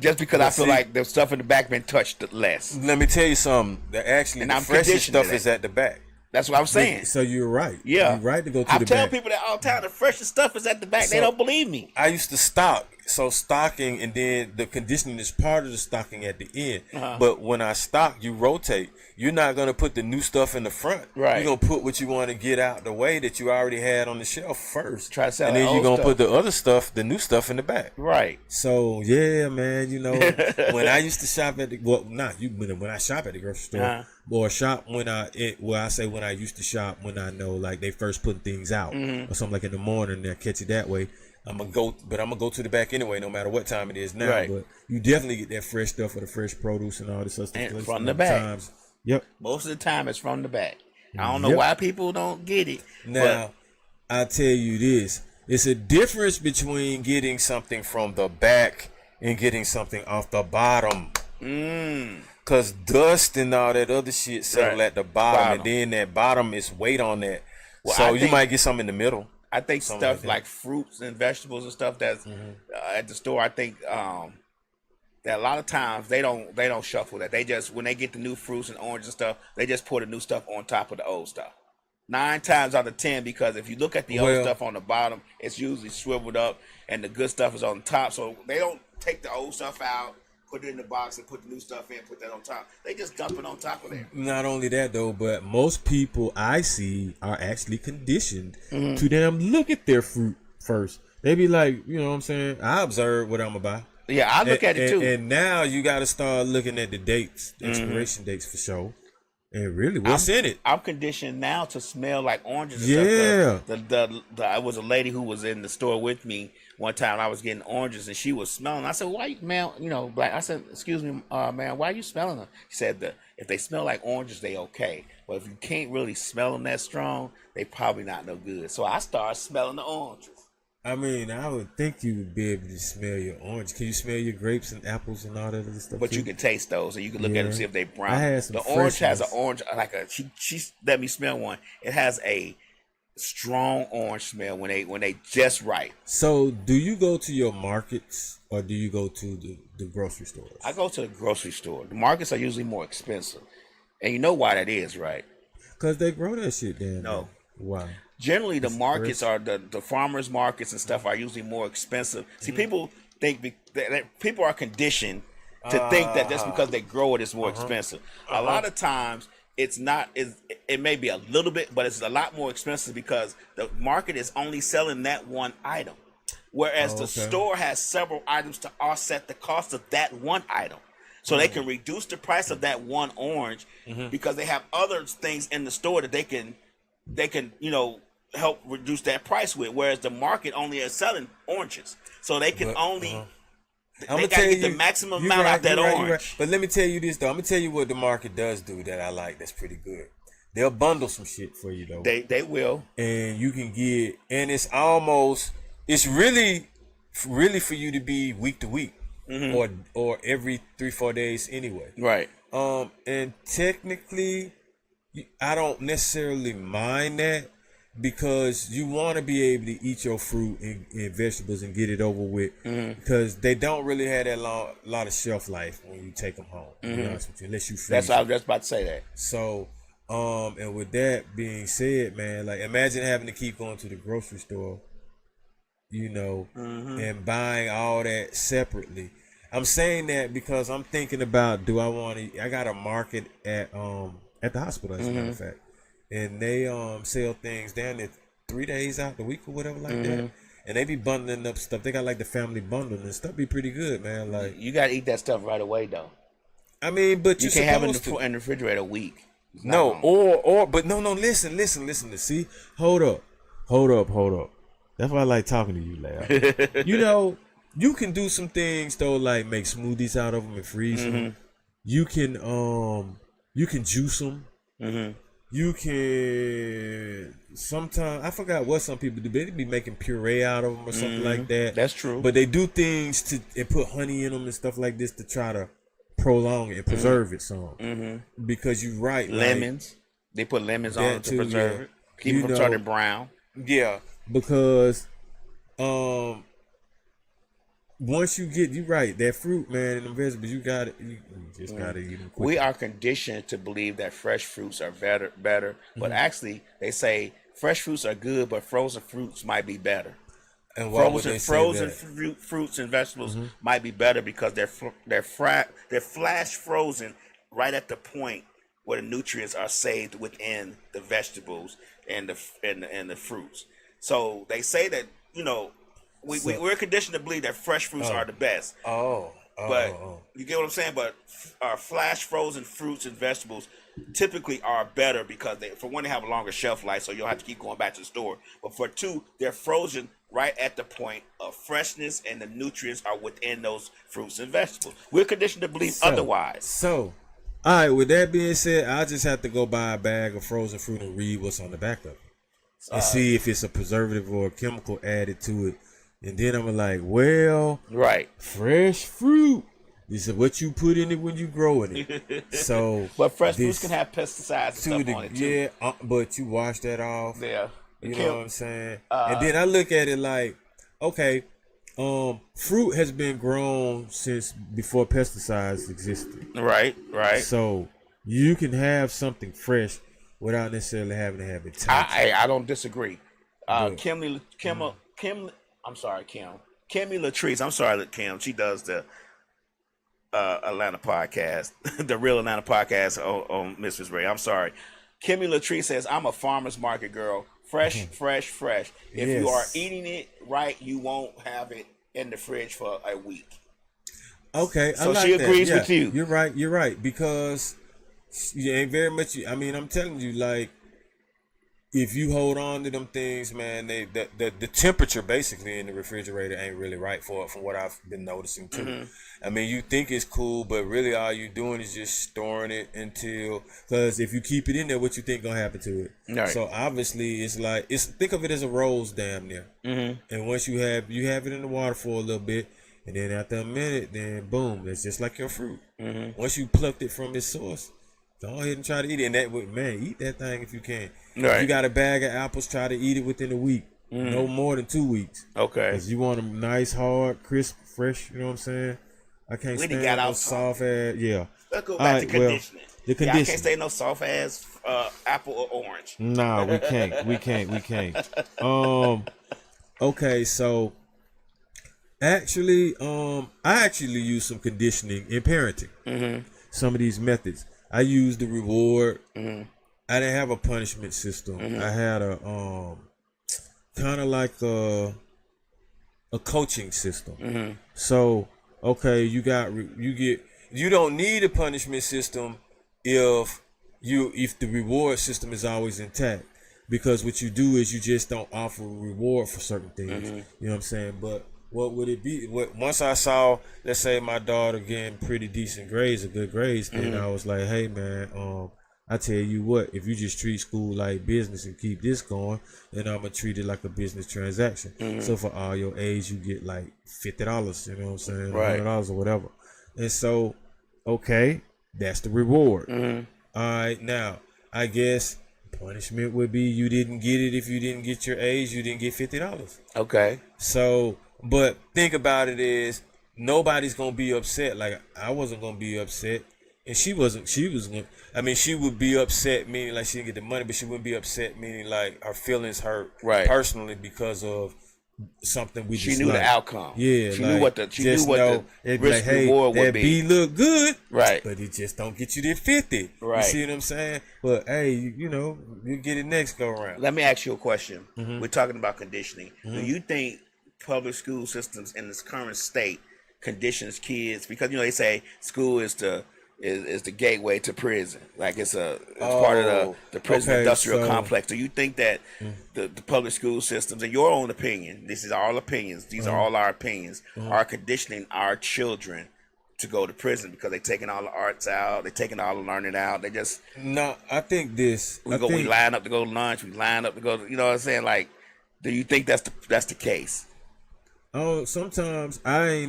Just because I feel see- like the stuff in the back been touched less. Let me tell you something. And The I'm freshest conditioned to stuff that. is at the back. That's what I'm saying. So you're right. Yeah, You're right to go to I the tell back. people that all the time the freshest stuff is at the back. They So- don't believe me. I used to stop so stocking, and then the conditioning is part of the stocking at the end. Uh-huh. But when I stock, you rotate. You're not gonna put the new stuff in the front. Right. You're gonna put what you want to get out the way that you already had on the shelf first. Try to sell and the then you're old gonna put stuff. the other stuff, the new stuff, in the back. Right. So yeah, man, you know, when I used to shop at the when I shop at the grocery store, Uh-huh. or shop when I used to shop when I know like they first put things out Mm-hmm. or something like in the morning, they'll catch it that way. I'm gonna go to the back anyway, no matter what time it is now. Right. But you definitely get that fresh stuff or the fresh produce and all this other stuff. And Like, from the back. sometimes- Yep. Most of the time, it's from the back. I don't know Yep. why people don't get it. Now, I tell you this: it's a difference between getting something from the back and getting something off the bottom. Cause dust and all that other shit settle Right. at the bottom, Bottom. and then that bottom is weight on that. Well, So I you think- might get some in the middle. I think Something stuff like that. like fruits and vegetables and stuff that's at the store. I think that a lot of times they don't shuffle that. They just, when they get the new fruits and oranges and stuff, they just pour the new stuff on top of the old stuff. 9 times out of 10, because if you look at the old Well- stuff on the bottom, it's usually swiveled up, and the good stuff is on top. So they don't take the old stuff out, put it in the box, and put the new stuff in, put that on top. They just dump it on top of there. Not only that though, but most people I see are actually conditioned to them look at their fruit first. They be like, you know what I'm saying? I observe what I'm gonna buy. Yeah, I look at it too. And now you got to start looking at the dates, the expiration dates for sure, and really what's in it. I'm conditioned now to smell like oranges. And Yeah. stuff. I was a lady who was in the store with me one time. I was getting oranges and she was smelling. I said, "Why you smell? Black?" I said, "Excuse me, man, why are you smelling them?" She said, "If they smell like oranges, they okay. But if you can't really smell them that strong, they probably not no good." So I started smelling the oranges. I mean, I would think you would be able to smell your orange. Can you smell your grapes and apples and all that other stuff? But too? you can taste those, and you can look at them and see if they brown. I had some The orange has an freshness. orange, like a she let me smell one. It has a strong orange smell when they just right. So, do you go to your markets or do you go to the grocery stores? I go to the grocery store. The markets are usually more expensive, and you know why that is, right? Because they grow that shit down No. there. Why? Generally, the markets are the farmers markets and stuff are usually more expensive. See, people think that people are conditioned to think that just because they grow it is more expensive. A lot of times, it's not. It may be a little bit, but it's a lot more expensive because the market is only selling that one item, whereas the Okay. store has several items to offset the cost of that one item. So they can reduce the price of that one orange because they have other things in the store that they can help reduce that price with. Whereas the market only is selling oranges, so they can only they gotta get the maximum you amount right, out that you right, you orange. right. But let me tell you this though. I'm gonna tell you what the market does do that I like. That's pretty good. They'll bundle some shit for you though, They will. and you can get. And it's really for you to be week to week, or every 3-4 days anyway. Right. And technically, I don't necessarily mind that because you want to be able to eat your fruit and vegetables and get it over with because they don't really have that lot of shelf life when you take them home. To be honest with you, unless you freeze That's what I them. was just about to say that. So, and with that being said, man, like imagine having to keep going to the grocery store, and buying all that separately. I'm saying that because I'm thinking about I got a market at the hospital as a matter of fact. And they sell things down there 3 days out the week or whatever like that. And they be bundling up stuff. They got like the family bundle and stuff be pretty good, man. Like You gotta eat that stuff right away though. I mean, but You you can't have it supposed to. in the refrigerator a week. It's not No, gonna- but no, listen. See, hold up. That's why I like talking to you, Lab. You can do some things though, like make smoothies out of them and freeze them. You can juice them. You can sometimes I forgot what some people do. They be making puree out of them or something like that. That's true. But they do things and put honey in them and stuff like this to try to prolong it and preserve it some. Because you're right, like, lemons. They put lemons on that it to too, preserve yeah. it. Keep it from You turning know- brown. Yeah, because once you get that fruit, man, and the vegetables, you just gotta eat them quick. We are conditioned to believe that fresh fruits are better, but actually they say fresh fruits are good, but frozen fruits might be better. And why would they say Frozen that? fruits and vegetables might be better because they're flash frozen right at the point where the nutrients are saved within the vegetables and the fruits. So they say that we're conditioned to believe that fresh fruits are the best. But you get what I'm saying? But flash frozen fruits and vegetables typically are better because for one, they have a longer shelf life, so you'll have to keep going back to the store. But for two, they're frozen right at the point of freshness, and the nutrients are within those fruits and vegetables. We're conditioned to believe otherwise. So, all right. With that being said, I just have to go buy a bag of frozen fruit and read what's on the back of it, and see if it's a preservative or a chemical added to it. And then I'm like, well, right, fresh fruit. This is what you put in it when you growing it. So, but fresh fruits can have pesticides and stuff on it too. Yeah, but you wash that off. Yeah, you know what I'm saying. And then I look at it like, okay, fruit has been grown since before pesticides existed. Right. So you can have something fresh without necessarily having to have it touched. I don't disagree. Kimmy Latrice. I'm sorry, Kim. She does the Atlanta podcast, the Real Atlanta podcast on Mrs. Ray. I'm sorry. Kimmy Latrice says, I'm a farmer's market girl. Fresh. If you are eating it right, you won't have it in the fridge for a week. Okay. So I like she agrees that. with you. You're right. Because you ain't very much. I mean, I'm telling you, like, if you hold on to them things, man, the temperature basically in the refrigerator ain't really right for it, from what I've been noticing too. I mean, you think it's cool, but really all you doing is just storing it until, because if you keep it in there, what you think gonna happen to it? Right. So obviously it's like, think of it as a rose damn near. And once you have it in the water for a little bit, and then after a minute, then boom, it's just like your fruit. Once you plucked it from its source, go ahead and try to eat it. And that would, man, eat that thing if you can. Right. If you got a bag of apples, try to eat it within a week. No more than 2 weeks. Okay. Because you want them nice, hard, crisp, fresh. You know what I'm saying? I can't stand no soft ass. Yeah. Let's go back to conditioning. The conditioning. I can't stand no soft ass apple or orange. No, we can't. We can't. Okay, so actually, I actually use some conditioning in parenting. Some of these methods. I use the reward. I didn't have a punishment system. I had a kind of like a coaching system. So okay, you don't need a punishment system if the reward system is always intact, because what you do is you just don't offer a reward for certain things. You know what I'm saying? But what would it be? Once I saw, let's say, my daughter getting pretty decent grades or good grades, then I was like, hey man, I tell you what, if you just treat school like business and keep this going, then I'm gonna treat it like a business transaction. So for all your A's, you get like $50, you know what I'm saying? Right. $100 or whatever. And so, okay, that's the reward. All right, now I guess punishment would be you didn't get it. If you didn't get your A's, you didn't get $50. Okay. So, but think about it is, nobody's gonna be upset. Like, I wasn't gonna be upset. And she was I mean, she would be upset, meaning like she didn't get the money, but she wouldn't be upset, meaning like her feelings hurt personally because of something we she just knew like. the outcome. Yeah, she like, knew what the risk like, reward hey, would that be. B look good, Right? But it just don't get you to 50. Right. You see what I'm saying? But hey, you know, you get it next go around. Let me ask you a question. We're talking about conditioning. Do you think public school systems in this current state conditions kids, because they say school is the gateway to prison, like it's part of the prison industrial complex. Do you think that the public school systems, in your own opinion, this is all opinions, these are all our opinions, are conditioning our children to go to prison because they're taking all the arts out, they're taking all the learning out, they just I think this we line up to go to lunch, we line up to go to, you know what I'm saying? Like, do you think that's the case? Oh, sometimes I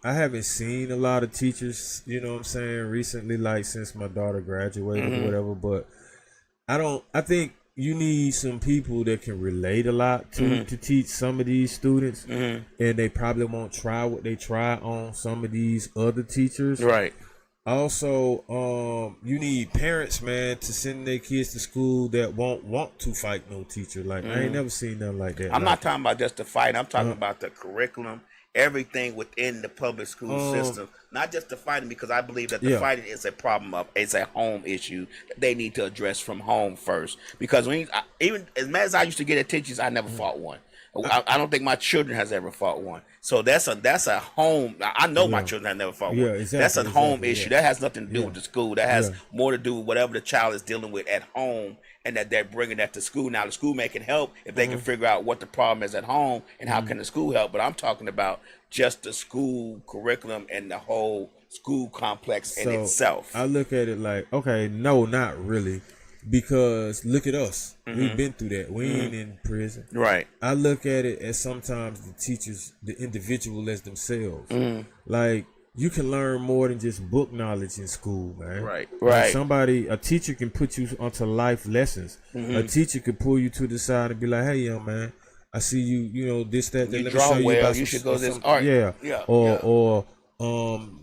haven't seen a lot of teachers, you know what I'm saying, recently, like since my daughter graduated or whatever, but I think you need some people that can relate a lot to teach some of these students, and they probably won't try what they try on some of these other teachers. Right. Also, you need parents, man, to send their kids to school that won't want to fight no teacher. Like I ain't never seen nothing like that. I'm like, not talking about just the fight. I'm talking about the curriculum, everything within the public school system, not just the fighting. Because I believe that the Yeah. fighting is a problem it's a home issue that they need to address from home first. Because even as mad as I used to get at teachers, I never fought one. I don't think my children has ever fought one. So that's a home. I know my children have never fought one. Yeah, exactly, That's a home exactly, issue. yeah. That has nothing to do with the school. That has Yeah. more to do with whatever the child is dealing with at home, and that they're bringing that to school. Now the school may can help if they can figure out what the problem is at home and how can the school help. But I'm talking about just the school curriculum and the whole school complex in itself. I look at it like, okay, no, not really. Because look at us. We've been through that. We ain't in prison. Right. I look at it as sometimes the teachers, the individual as themselves. Like you can learn more than just book knowledge in school, man. Right, Like, right. a teacher can put you onto life lessons. A teacher could pull you to the side and be like, "Hey, young man, I see you. You know this, that. You let draw me show you well, about you some- should go to this some- art." Yeah, Yeah, Or yeah. or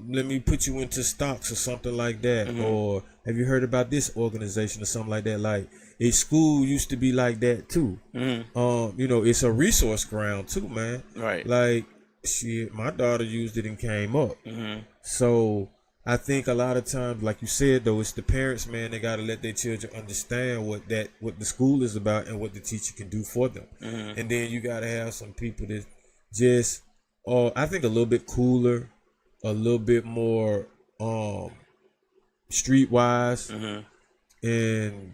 let me put you into stocks or something like that. Or have you heard about this organization or something like that? Like a school used to be like that too. You know, it's a resource ground too, man. Right. Like shit, my daughter used it and came up. So I think a lot of times, like you said though, it's the parents, man, they gotta let their children understand what the school is about and what the teacher can do for them. And then you gotta have some people that just I think a little bit cooler, a little bit more streetwise and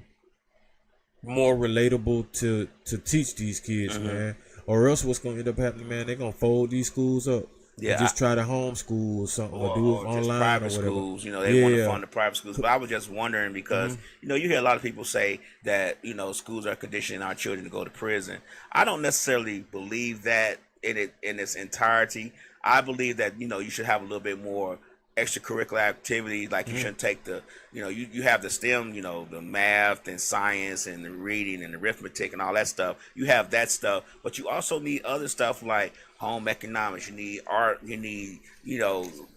more relatable to teach these kids, man. Or else what's gonna end up happening, man, they're gonna fold these schools up. Yeah, And just try to homeschool or something or do it or online just or private whatever. schools. You know, they want to Yeah. fund the private schools. But I was just wondering because you know you hear a lot of people say that schools are conditioning our children to go to prison. I don't necessarily believe that in its entirety. I believe that you should have a little bit more extracurricular activities. Like you shouldn't take the you have the STEM, the math and science and the reading and the arithmetic and all that stuff. You have that stuff, but you also need other stuff like home economics. You need art. You need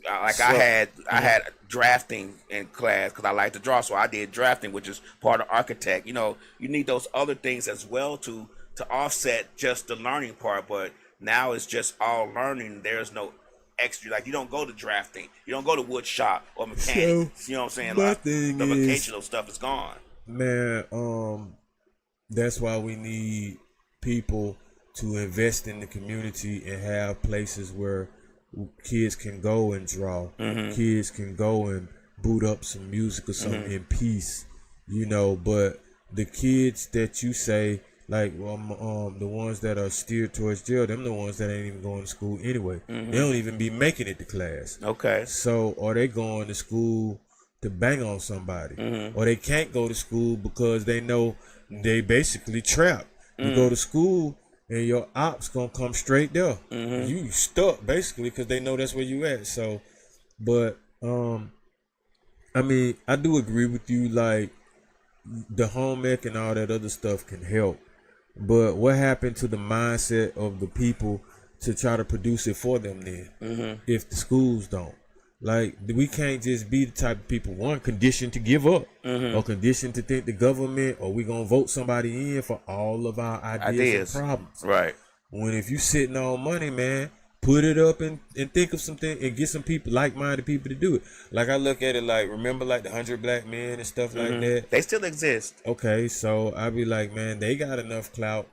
like I had drafting in class because I like to draw, so I did drafting, which is part of architect. You need those other things as well to offset just the learning part. But now it's just all learning. There's no extra, like you don't go to drafting, you don't go to wood shop or mechanics. So, You know what I'm saying? my Like, thing the is- vocational stuff is gone. Man, that's why we need people to invest in the community and have places where kids can go and draw. Kids can go and boot up some music or something in peace, but the kids that you say, like the ones that are steered towards jail, them the ones that ain't even going to school anyway. They don't even be making it to class. Okay. So, or they going to school to bang on somebody, or they can't go to school because they know they basically trapped. You go to school and your ops gonna come straight there. You stuck basically because they know that's where you at. So, but I mean, I do agree with you. Like the home ec and all that other stuff can help, but what happened to the mindset of the people to try to produce it for them then? If the schools don't, like, we can't just be the type of people, one, conditioned to give up, or conditioned to think the government, or we gonna vote somebody in for all of our ideas. And problems. Right. When if you sitting on money, man, put it up and think of something and get some people, like-minded people to do it. Like I look at it like, remember like the 100 Black Men and stuff like that? They still exist. Okay, so I be like, man, they got enough clout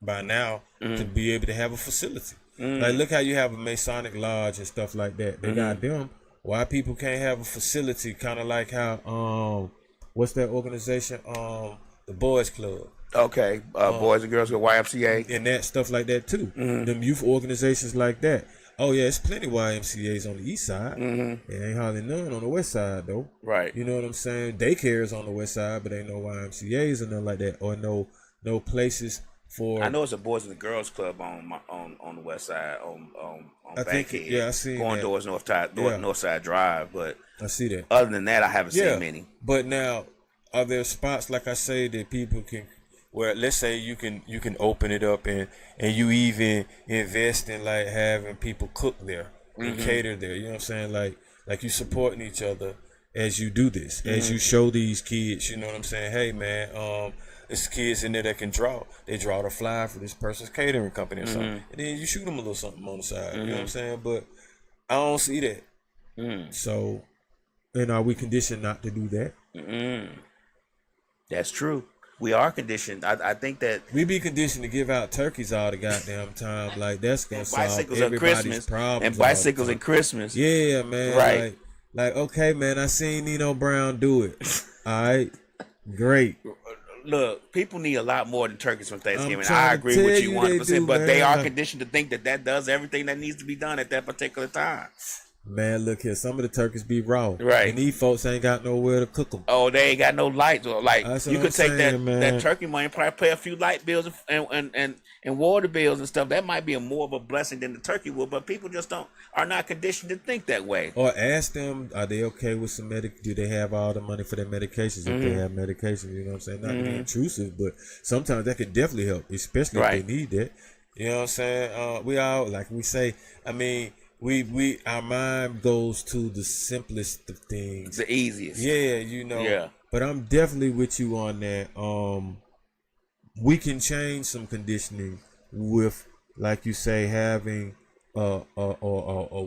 by now to be able to have a facility. Like, look how you have a Masonic Lodge and stuff like that. They got them. Why people can't have a facility, kind of like how, what's that organization? The Boys Club. Okay. Boys and Girls with YMCA. And that stuff like that too. Them youth organizations like that. Oh yeah, it's plenty YMCA's on the east side. It ain't hardly none on the west side though. Right. You know what I'm saying? Daycares on the west side, but ain't no YMCA's or nothing like that, or no places for. I know it's a Boys and Girls Club on the west side on I think Bankhead. yeah, I seen going that. towards North Side Drive, but I see that. other than that, I haven't seen many. But now, are there spots like I say that people can, where let's say you can open it up and you even invest in like having people cook there and cater there. You know what I'm saying? Like you supporting each other as you do this, as you show these kids, you know what I'm saying? Hey man, there's kids in there that can draw. They draw the flyer for this person's catering company or something, and then you shoot them a little something on the side. You know what I'm saying? But I don't see that. So, and are we conditioned not to do that? That's true. We are conditioned. I think that We be conditioned to give out turkeys all the goddamn time. Like that's gonna solve bicycles at everybody's Christmas problems. and all the bicycles time. at Christmas. Yeah, man. Right. Like, okay, man. I seen Nino Brown do it. All right, great. Look, people need a lot more than turkeys from Thanksgiving. trying I to agree tell with you you 100%, they do, but they man. are Like- conditioned to think that that does everything that needs to be done at that particular time. Man, look here. Some of the turkeys be raw. Right. And these folks ain't got nowhere to cook them. Oh, they ain't got no lights. Or like That's you what could I'm take saying, man. that turkey money and probably pay a few light bills and water bills and stuff. That might be more of a blessing than the turkey would, but people just are not conditioned to think that way. Or ask them, are they okay with some do they have all the money for their medications if they have medications? You know what I'm saying? Not to be intrusive, but sometimes that could definitely help, especially Right. if they need that. You know what I'm saying? We all, like we say, I mean, we our mind goes to the simplest of things. It's the easiest. Yeah, you know. Yeah. But I'm definitely with you on that. We can change some conditioning with, like you say, having or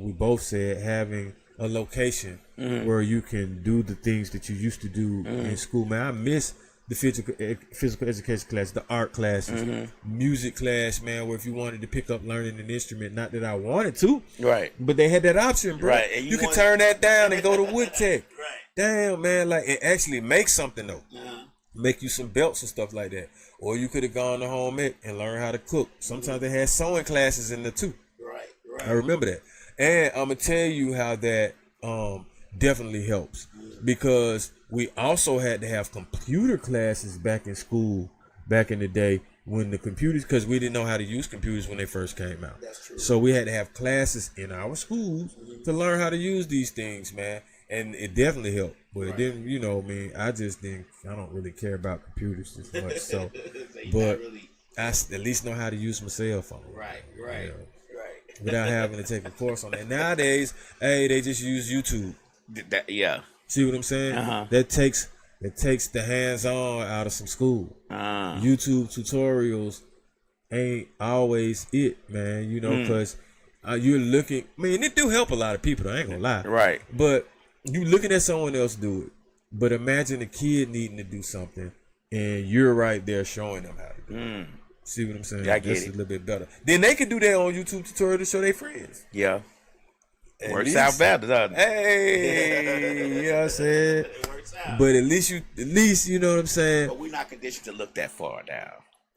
we both said having a location where you can do the things that you used to do in school. Man, I miss the physical education class, the art classes, music class, man, where if you wanted to pick up learning an instrument, not that I wanted to, Right. but they had that option, bro. Right, and You you could want- turn that down and go to wood tech. Right. Damn, man, like it actually makes something though. Make you some belts and stuff like that. Or you could have gone to home ec and learned how to cook. Sometimes they had sewing classes in there too. Right. I remember that. And I'm gonna tell you how that definitely helps, because we also had to have computer classes back in school back in the day when the computers, because we didn't know how to use computers when they first came out. That's true. So we had to have classes in our schools to learn how to use these things, man. And it definitely helped. But it didn't, you know, I mean, I don't really care about computers as much. So, but I at least know how to use my cell phone. Right. Right. Without having to take a course on that. Nowadays, hey, they just use YouTube. Yeah. See what I'm saying? That takes the hands-on out of some school. YouTube tutorials ain't always it, man. You know, because you're looking. I mean, it do help a lot of people. I ain't gonna lie. Right. But you looking at someone else do it. But imagine a kid needing to do something, and you're right there showing them how to do it. See what I'm saying? Yeah, I get That's it. a little bit better. Then they can do their own YouTube tutorial to show their friends. Yeah. At Works least- out better, doesn't it? Hey, you know what I'm saying? It works out. But at least you know what I'm saying? But we're not conditioned to look that far down.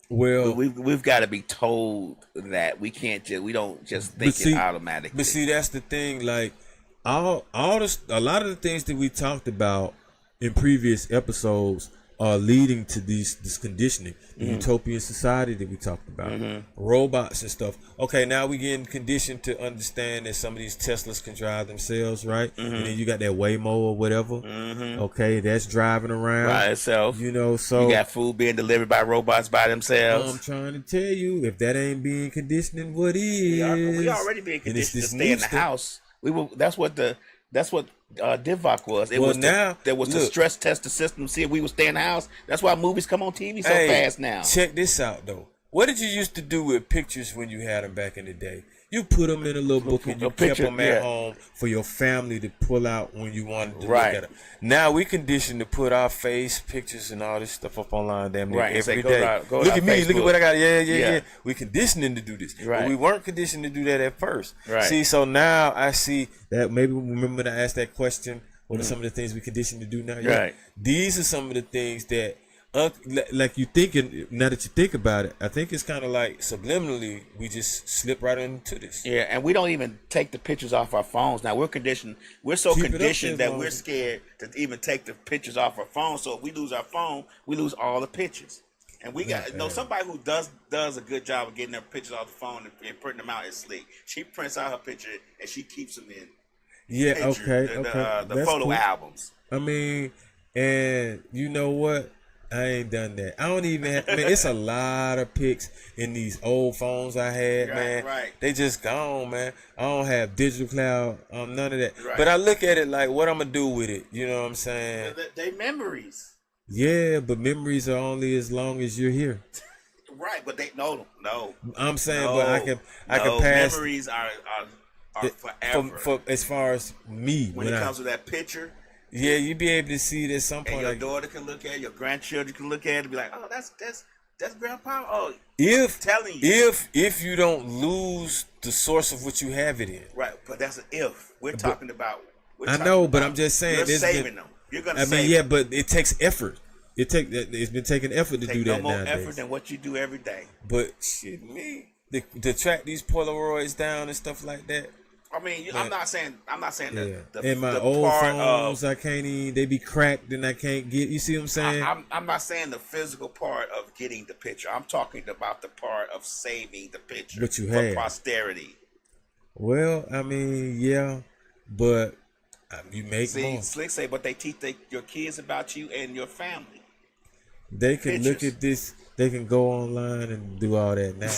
Well, We've got to be told that we don't just think it automatically. But see, that's the thing. Like a lot of the things that we talked about in previous episodes are leading to this conditioning, the utopian society that we talked about, robots and stuff. Okay, now we getting conditioned to understand that some of these Teslas can drive themselves, right? And then you got that Waymo or whatever. Okay, that's driving around by itself. You know, so You got food being delivered by robots by themselves. I'm trying to tell you, if that ain't being conditioning, what is? We already being And it's conditioned to this stay new in the stuff. house. That's what Divock was. It Well, was now, there was to look. stress test the system, see if we would stay in the house. That's why movies come on TV so fast now. Check this out though. What did you used to do with pictures when you had them back in the day? You put them in a little book and you kept them at home for your family to pull out when you wanted to look at it. Now we conditioned to put our face pictures and all this stuff up online damn near Right, and say, every go day. to Look our at me, look Facebook. at what I got. Yeah. Yeah. We conditioning to do this. Right. But we weren't conditioned to do that at first. Right. See, so now I see that maybe remember when I asked that question, what are some of the things we conditioned to do now? Yeah. Right. These are some of the things that like you thinking, now that you think about it, I think it's kind of like subliminally we just slip right into this. Yeah, and we don't even take the pictures off our phones. Now we're conditioned. We're so Keep it up conditioned there, that we're Mom. scared to even take the pictures off our phone. So if we lose our phone, we lose all the pictures. And we got somebody who does a good job of getting their pictures off the phone and printing them out is Sleek. She prints out her picture and she keeps them in. Yeah, pictures, okay, the okay. the That's photo cool. albums. I mean, and you know what? I ain't done that. I don't even have, man, it's a lot of pics in these old phones I had, Right, man. right. They just gone, man. I don't have digital cloud, none of that. Right. But I look at it like, what I'm gonna do with it? You know what I'm saying? They memories. Yeah, but memories are only as long as you're here. Right, but they no. I'm saying, No, but I can pass memories are it forever. for as far as me when it comes to that picture, yeah, you be able to see it at some and point. your Like, daughter can look at it, your grandchildren can look at it and be like, oh, that's grandpa. Oh, if telling you. if you don't lose the source of what you have it in. Right, but that's an if. We're talking about. I know, but I'm just saying, you're there's saving been- them. You're gonna. I save mean, yeah, them. but it takes effort. It's been taking effort to Take do no that more nowadays. effort than what you do every day. But shit, me to track these Polaroids down and stuff like that. I mean, Man. I'm not saying Yeah, the in my the old part phones, of. I can't even. They be cracked and I can't get. You see what I'm saying? I'm not saying the physical part of getting the picture. I'm talking about the part of saving the picture What you for have. posterity. Well, I mean, yeah, but you make See, more. Slick say, but they teach your kids about you and your family. They can look pictures. at this. They can go online and do all that now.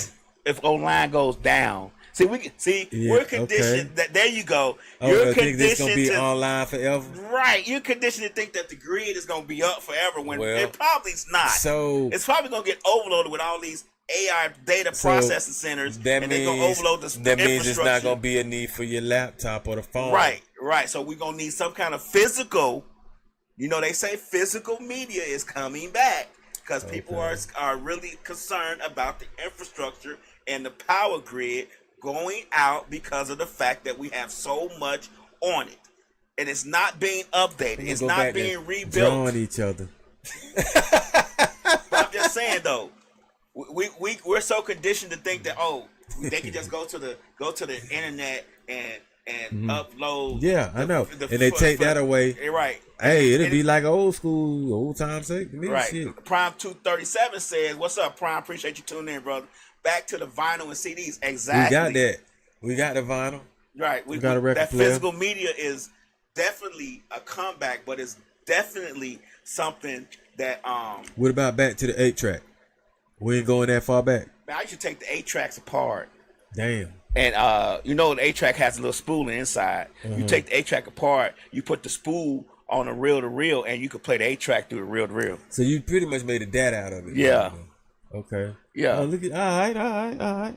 If online goes down, Yeah, we're conditioned. okay. That there you go. Oh, You're I think this gonna conditioned be to online forever. right. You're conditioned to think that the grid is gonna be up forever when Well, it probably's not. So It's probably gonna get overloaded with all these AI data So, processing centers, that and they're gonna means overload the that means it's not infrastructure. gonna be a need for your laptop or the phone. Right. So we're gonna need some kind of physical. You know, they say physical media is coming back because people are really concerned about the infrastructure and the power grid going out because of the fact that we have so much on it, and it's not being updated. It's Go not back being and rebuilt. draw on each other. But I'm just saying though, we're so conditioned to think that they can just go to the internet and upload. Yeah, I know. the- And they take that away. Right. Hey, it'll And be like old time sake to me. right. Shit. Prime 237 says, "What's up, Prime? Appreciate you tuning in, brother. Back to the vinyl and CDs. Exactly. We got that. We got the vinyl. Right. We got a record that player. physical media is definitely a comeback, but it's definitely something that What about back to the 8-track? We ain't going that far back. man, I should take the 8 tracks apart. Damn. And the 8-track has a little spool inside. You take the 8-track apart, you put the spool on a reel to reel, and you could play the 8-track through the reel to reel. So you pretty much made a dad out of it. Yeah. Okay. Yeah. Oh, look at all right.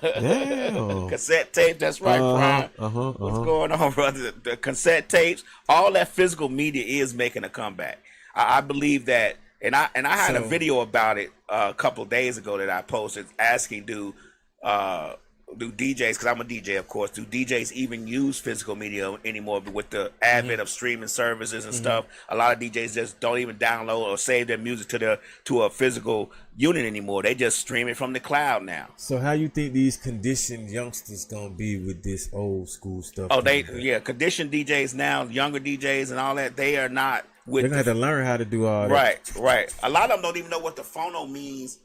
Damn. Cassette tape, that's right, Prime. What's going on, brother? The cassette tapes, all that physical media is making a comeback. I believe that, and I had a video about it a couple of days ago that I posted asking do DJs, because I'm a DJ, of course, do DJs even use physical media anymore? But with the advent of streaming services and stuff, a lot of DJs just don't even download or save their music to a physical unit anymore. They just stream it from the cloud now. So how you think these conditioned youngsters gonna be with this old school stuff? Oh, conditioned DJs now, younger DJs and all that, they are not with They're gonna have to learn how to do all that. Right. A lot of them don't even know what the phono means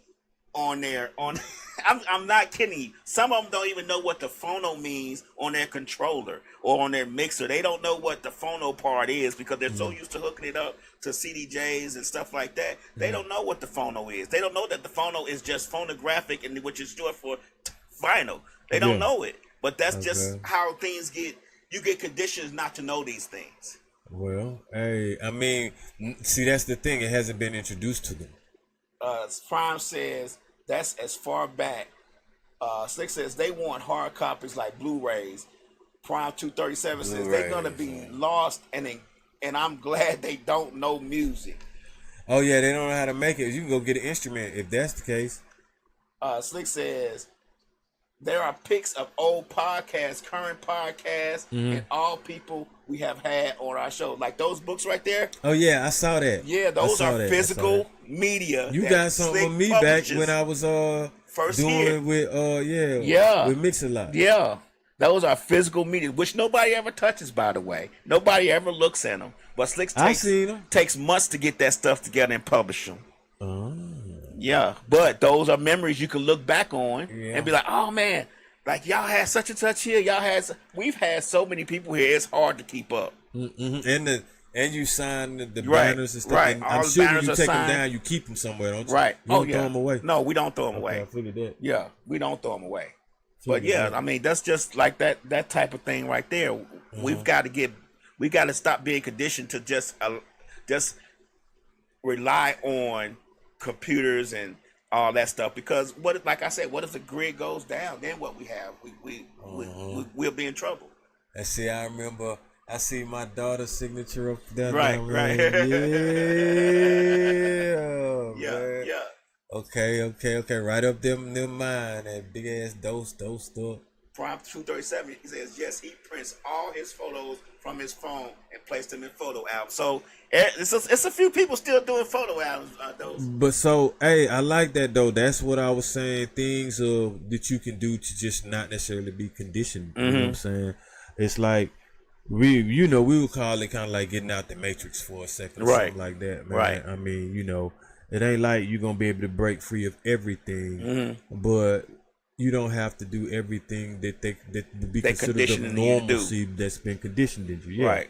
on their I'm not kidding you. Some of them don't even know what the phono means on their controller or on their mixer. They don't know what the phono part is because they're so used to hooking it up to CDJs and stuff like that. They don't know what the phono is. They don't know that the phono is just phonographic, and which is short for vinyl. They don't know it. But that's just how things get. You get conditioned not to know these things. Well, hey, I mean, see, that's the thing. It hasn't been introduced to them. Prime says that's as far back. Slick says they want hard copies like Blu-rays. Prime 237 says they're gonna be lost, and I'm glad they don't know music. Oh yeah, they don't know how to make it. You can go get an instrument if that's the case. Slick says there are pics of old podcasts, current podcasts, and all people we have had on our show. Like those books right there. Oh yeah, I saw that. Yeah, those are physical media. You that got something Slick with me back publishes. when I was First doing here. it with with Mix-a-Lot. Yeah, those are physical media, which nobody ever touches, by the way. Nobody ever looks at them. But Slick I seen them. takes months to get that stuff together and publish them. Yeah, but those are memories you can look back on and be like, oh man, like y'all had such and such here. We've had so many people here. It's hard to keep up. And And you sign the Right, banners and stuff. right. And All I'm the sure when banners you are take them signed. down, you keep them somewhere, don't you? Right. You don't throw them away. No, we don't throw them Okay, away. I figured that. Yeah, we don't throw them away. But Figured yeah, that. I mean that's just like that type of thing right there. We got to stop being conditioned to just rely on computers and all that stuff. Because like I said, what if the grid goes down? Then what we have, we'll be in trouble. And see, I remember I see my daughter's signature up there. Right, I'm right. like, yeah, Yeah, man. yeah. Okay. Right up them mine. That big ass dose stuff. Prime 237, he says yes, he prints all his photos from his phone and placed them in photo albums. So it's a few people still doing photo albums. Those. But so, hey, I like that though. That's what I was saying. Things that you can do to just not necessarily be conditioned. You know what I'm saying? It's like we would call it kind of like getting out the matrix for a second, or Right. something like that, man. Right. I mean, it ain't like you're gonna be able to break free of everything, but you don't have to do everything that would be They considered conditioning of you to do. normalcy that's been conditioned into you. Yeah. Right.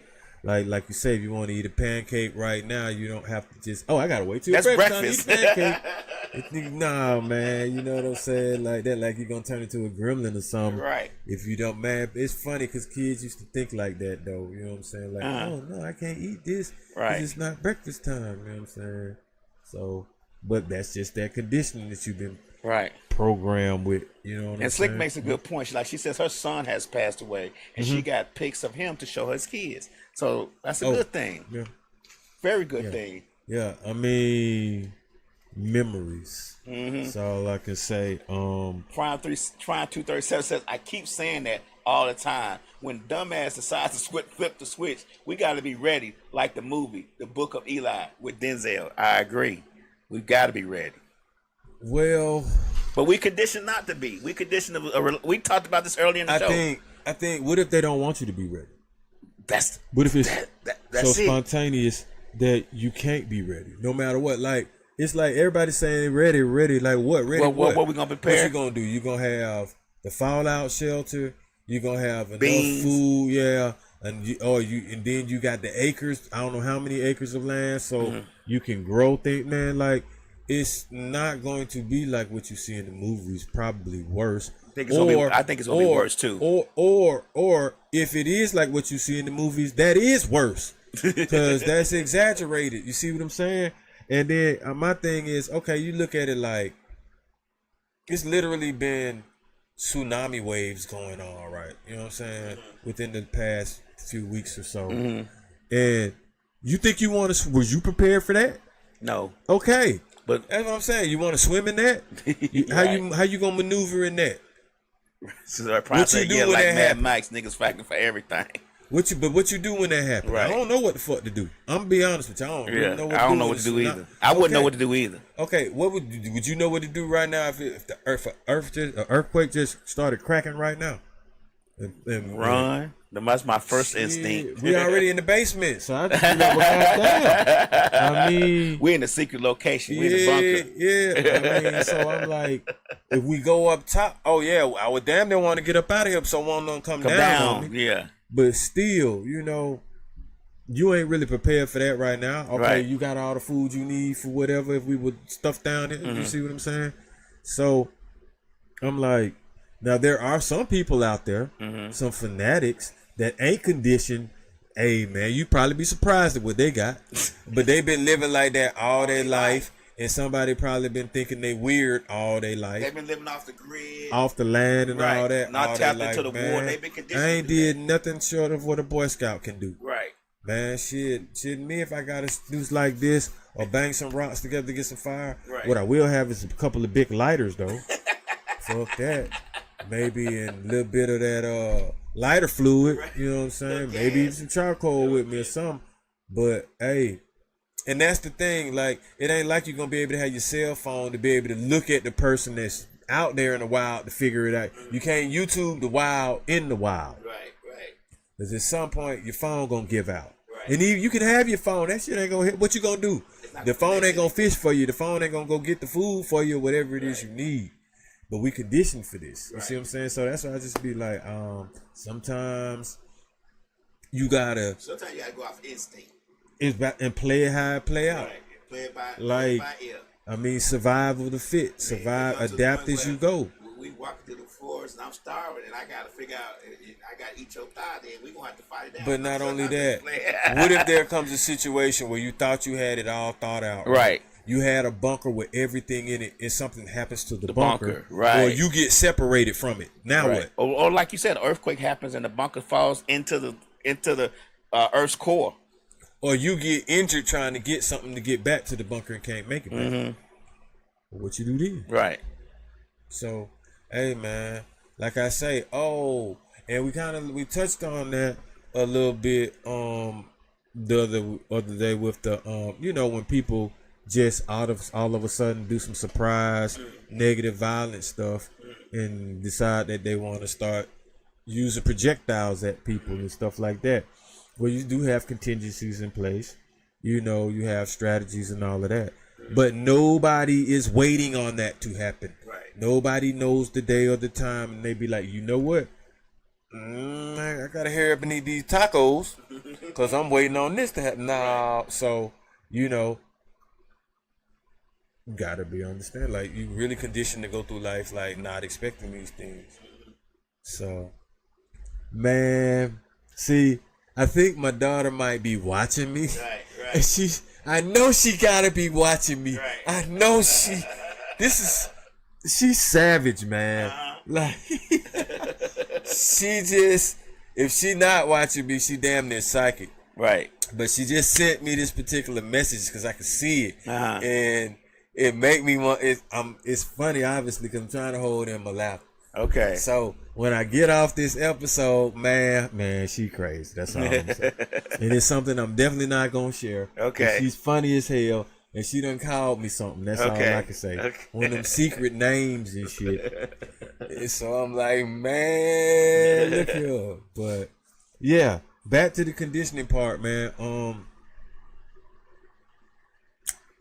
Like you say, if you want to eat a pancake right now, you don't have to just, I gotta wait till That's breakfast time to eat breakfast. pancake. Nah, man, you know what I'm saying? Like that, like you're gonna turn into a gremlin or something. Right. If you don't, man, it's funny because kids used to think like that though. You know what I'm saying? Like, oh no, I can't eat this. Right. It's not breakfast time. You know what I'm saying? So, but that's just that conditioning that you've been Right. programmed with. You know what I'm And Slick saying? makes a good point. She says her son has passed away, and she got pics of him to show her kids. So that's a good thing. Yeah. Very good thing. Yeah, I mean, memories. That's all I can say. Prime 237 says, I keep saying that all the time. When dumbass decides to flip the switch, we got to be ready, like the movie, The Book of Eli with Denzel. I agree. We've got to be ready. Well, But we conditioned not to be. We conditioned. We talked about this earlier in the show. I think. What if they don't want you to be ready? That's What if it's that's so it. spontaneous that you can't be ready, no matter what? Like it's like everybody saying ready. Like what? Ready? What we gonna prepare? What you gonna do? You gonna have the fallout shelter. You gonna have enough Beans. food, yeah. And then you got the acres. I don't know how many acres of land, so you can grow things, man. Like it's not going to be like what you see in the movies. Probably worse. I think it's gonna be worse too. Or if it is like what you see in the movies, that is worse because that's exaggerated. You see what I'm saying? And then my thing is, okay, you look at it like it's literally been tsunami waves going on, right? You know what I'm saying? Within the past few weeks or so, and you think you want to? Was you prepared for that? No, Okay, but that's what I'm saying. You want to swim in that? How you gonna maneuver in that? so I probably What you say, do yeah, when like that Mad happen? Max, niggas fighting for everything. What you do when that happens? Right. I don't know what the fuck to do. I'm gonna be honest with you. I don't really know what I to don't do know when what to do it's either. not- I wouldn't know Okay. what to do either. Okay, what would you know what to do right now if the earthquake just started cracking right now? And Run. That's my first Shit, instinct. we already in the basement, so I just figured out what goddamn. I mean, We're in a secret location. We're in the bunker. yeah. I mean, so I'm like, if we go up top, oh yeah, I would damn near want to get up out of here so one don't come Come down on down. me. Yeah. But still, you ain't really prepared for that right now. Okay, Right. you got all the food you need for whatever if we would stuff down there. You see what I'm saying? So I'm like, now there are some people out there, some fanatics that ain't conditioned. Hey man, you probably be surprised at what they got. But they've been living like that all their life. And somebody probably been thinking they weird all their life. They've been living off the grid. Off the land and Right. all that. Not all tapped their into life, the war. man. They've been conditioned I ain't to do did nothing short of what a Boy Scout can do. Right. Man, shit, me if I gotta do like this or bang some rocks together to get some fire. Right. What I will have is a couple of big lighters though. Fuck that. Maybe and a little bit of that lighter fluid. You know what I'm saying? Maybe even some charcoal with me or something. But hey, and that's the thing. Like it ain't like you're gonna be able to have your cell phone to be able to look at the person that's out there in the wild to figure it out. You can't YouTube the wild in the wild. Right. Because at some point, your phone gonna give out. And even you can have your phone. That shit ain't gonna hit. What you gonna do? The phone ain't gonna fish for you. The phone ain't gonna go get the food for you or whatever it is you need. But we conditioned for this. You see what I'm saying? So that's why I just be like, sometimes you gotta. Sometimes you gotta go off instinct. and play it how it play out. Right. Play it by Like, ear. I mean, survival of the fit, survive, It comes to the adapt point as you where go. We walking through the forest and I'm starving and I gotta figure out. I gotta eat your thigh. Then we gonna have to fight it down. But not So only I that, just play- what if there comes a situation where you thought you had it all thought out? Right. You had a bunker with everything in it, and something happens to the The bunker, bunker, right. or you get separated from it. Now Right. what? Or like you said, an earthquake happens and the bunker falls into the Earth's core. Or you get injured trying to get something to get back to the bunker and can't make it back. Mm-hmm. What you do then? Right. So, hey man, like I say, and we touched on that a little bit the other day with the when people just all of a sudden do some surprise negative violent stuff and decide that they want to start using projectiles at people and stuff like that. Well, you do have contingencies in place. You have strategies and all of that. But nobody is waiting on that to happen. Right. Nobody knows the day or the time, and they be like, you know what? I gotta hurry up and eat these tacos because I'm waiting on this to happen. Nah, so gotta be understand. Like, you really conditioned to go through life like not expecting these things. So, man, see, I think my daughter might be watching me. Right. And I know she gotta be watching me. Right. I know she's savage, man. Like, if she not watching me, she damn near psychic. Right. But she just sent me this particular message because I could see it. Uh-huh. And it make me want, it's funny, obviously, because I'm trying to hold in my lap. Okay. So when I get off this episode, man, she crazy. That's all I'm saying. And it's something I'm definitely not gonna share. Okay. She's funny as hell, and she done called me something. That's all I can say. Okay. One of them secret names and shit. And so I'm like, man, look here. But yeah, back to the conditioning part, man.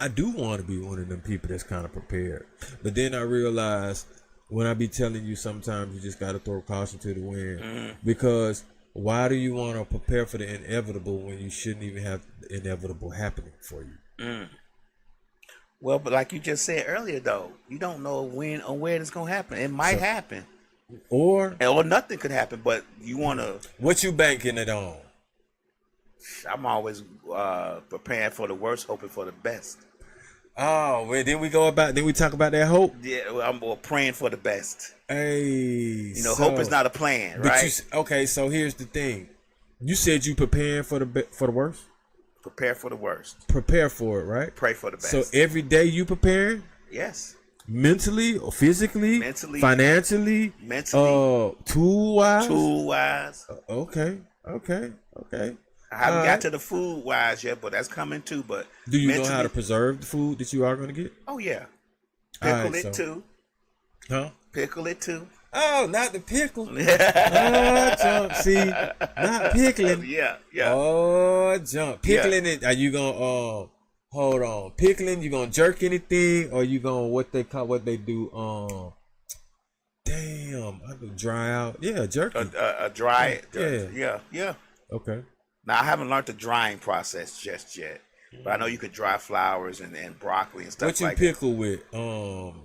I do want to be one of them people that's kind of prepared, but then I realized, when I be telling you, sometimes you just got to throw caution to the wind, because why do you want to prepare for the inevitable when you shouldn't even have the inevitable happening for you? Well, but like you just said earlier, though, you don't know when or where it's gonna happen. It might happen, Or nothing could happen. But you want to. what you banking it on? I'm always preparing for the worst, hoping for the best. Oh, well, then we talk about that hope. Yeah, well, I'm more praying for the best. Hey, Hope is not a plan, but right? okay, so here's the thing. You said you preparing for the worst. Prepare for the worst. Prepare for it, right? Pray for the best. So every day you preparing? Yes. Mentally or physically? Mentally. Financially? Mentally. Tool wise? Tool wise. Okay. I haven't All got right. to the food wise yet, but that's coming too. But Do you know mentally, how to preserve the food that you are going to get? Oh yeah. All Pickle right, it so- too. Huh? Pickle it too. Oh, not the pickle. Jump. See, not pickling. Yeah. Oh, jump. Pickling it. Are you going to, hold on. Pickling, you going to jerk anything, or you going to, what they do, damn, I do dry out. Yeah, jerky. A dry. Yeah. Yeah. Okay. Now I haven't learned the drying process just yet, but I know you could dry flowers and broccoli and stuff What you like pickle with?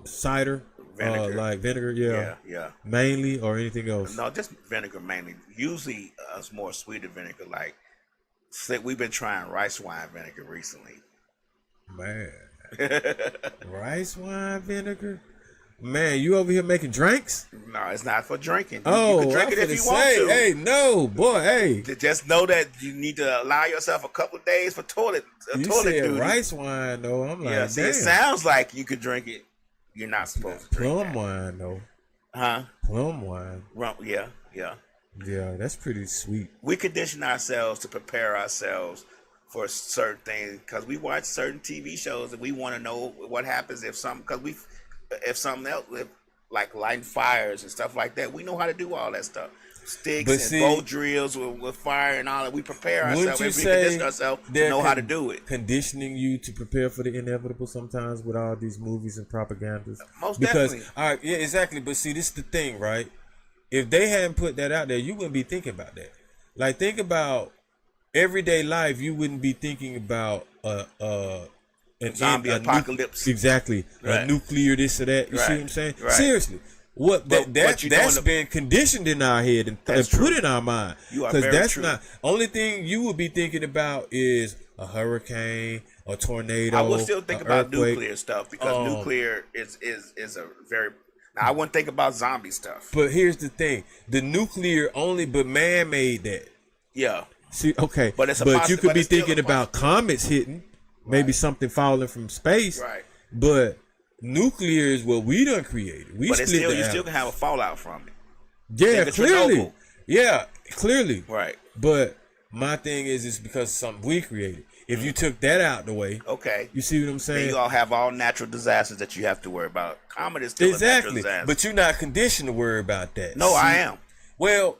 Cider? Vinegar. Like vinegar, that. Yeah. Mainly, or anything else? No, just vinegar mainly. Usually, it's more sweeter vinegar. Like, we've been trying rice wine vinegar recently. Man. Rice wine vinegar? Man, you over here making drinks? No, it's not for drinking. You Oh, can drink I'm it if finna you want to. Hey, no, boy, hey. Just know that you need to allow yourself a couple of days for toilet You toilet said duty. rice wine, though. I'm like, Yeah, see, damn. it sounds like you could drink it. You're not supposed to drink Plum that. wine, though. Huh? Plum wine. Yeah. Yeah, that's pretty sweet. We condition ourselves to prepare ourselves for certain things because we watch certain TV shows and we want to know what happens if something else, like lighting fires and stuff like that. We know how to do all that stuff. Sticks But and see, bow drills with fire and all that. We prepare Wouldn't ourselves you and we say condition ourselves to they're know how to do it. conditioning you to prepare for the inevitable sometimes with all these movies and propagandas? Most because, definitely. all right, yeah, exactly. But see, this is the thing, right? If they hadn't put that out there, you wouldn't be thinking about that. Like, think about everyday life, you wouldn't be thinking about Zombie apocalypse. Exactly. Right. A nuclear this or that. You see Right. what I'm saying? Right. Seriously. What But that's you know been conditioned in our head and That's put true. in our mind. You are Because very that's true. not only thing you would be thinking about is a hurricane, a tornado. I will still think a about earthquake. nuclear stuff because nuclear is a very. Now I wouldn't think about zombie stuff. But here's the thing: the nuclear only, but man made that. Yeah, See, okay, But it's a but you could but be it's still a thinking about comets hitting, maybe something falling from space. right. But nuclear is what we done created. We But it's split still the you still atom. can have a fallout from it. Yeah, Think of clearly. Chernobyl. Yeah, clearly. Right. But my thing is, it's because of something we created. If you took that out the way, Okay. you see what I'm Then saying? you all have all natural disasters that you have to worry about. Comet is still a natural Exactly. disaster. But you're not conditioned to worry about that. no, See? I am. Well,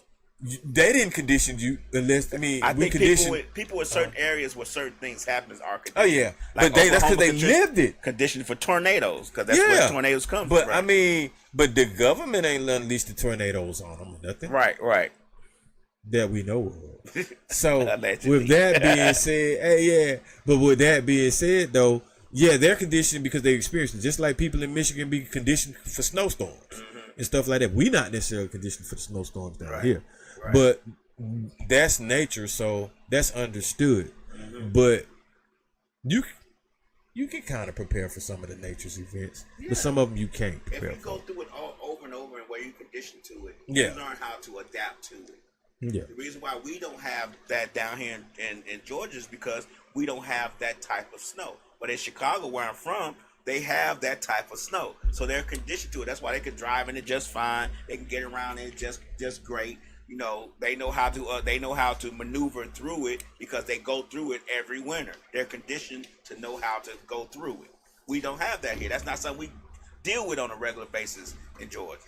they didn't condition you unless, I mean, I we think conditioned. people in certain areas where certain things happen are conditioned. Oh, yeah. Like But that's because Oklahoma they conditioned- lived it. Conditioned for tornadoes because that's where tornadoes come But from. I mean, but the government ain't unleashed the tornadoes on them or nothing right. that we know of. So Allegedly. with that being said, but with that being said though, yeah, they're conditioned because they experienced it. Just like people in Michigan be conditioned for snowstorms and stuff like that. We not necessarily conditioned for the snowstorms down Right. here, Right. but that's nature, so that's understood. But you can kind of prepare for some of the nature's events, but some of them you can't If prepare you for. go through it all over and over and where you condition to it, Yeah. you learn how to adapt to it. Yeah, The reason why we don't have that down here in Georgia is because we don't have that type of snow. But in Chicago, where I'm from, they have that type of snow, so they're conditioned to it. That's why they can drive in it just fine. They can get around in it just great. You know, they know how to maneuver through it because they go through it every winter. They're conditioned to know how to go through it. We don't have that here. That's not something we deal with on a regular basis in Georgia.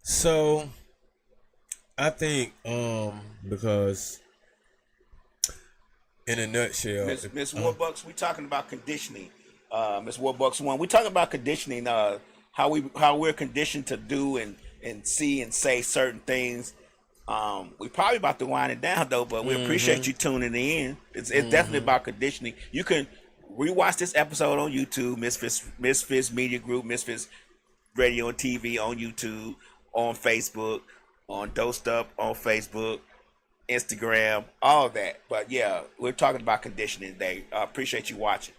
so I think because in a nutshell, Miss Warbucks, we talking about conditioning. Miss Warbucks one, we talking about conditioning. How we're conditioned to do and see and say certain things. We probably about to wind it down though, but we appreciate you tuning in. It's definitely about conditioning. You can rewatch this episode on YouTube, Misfits Media Group, Misfits Radio and TV on YouTube, on Facebook, on Dosed Up on Facebook, Instagram, all that. But yeah, we're talking about conditioning today. Appreciate you watching.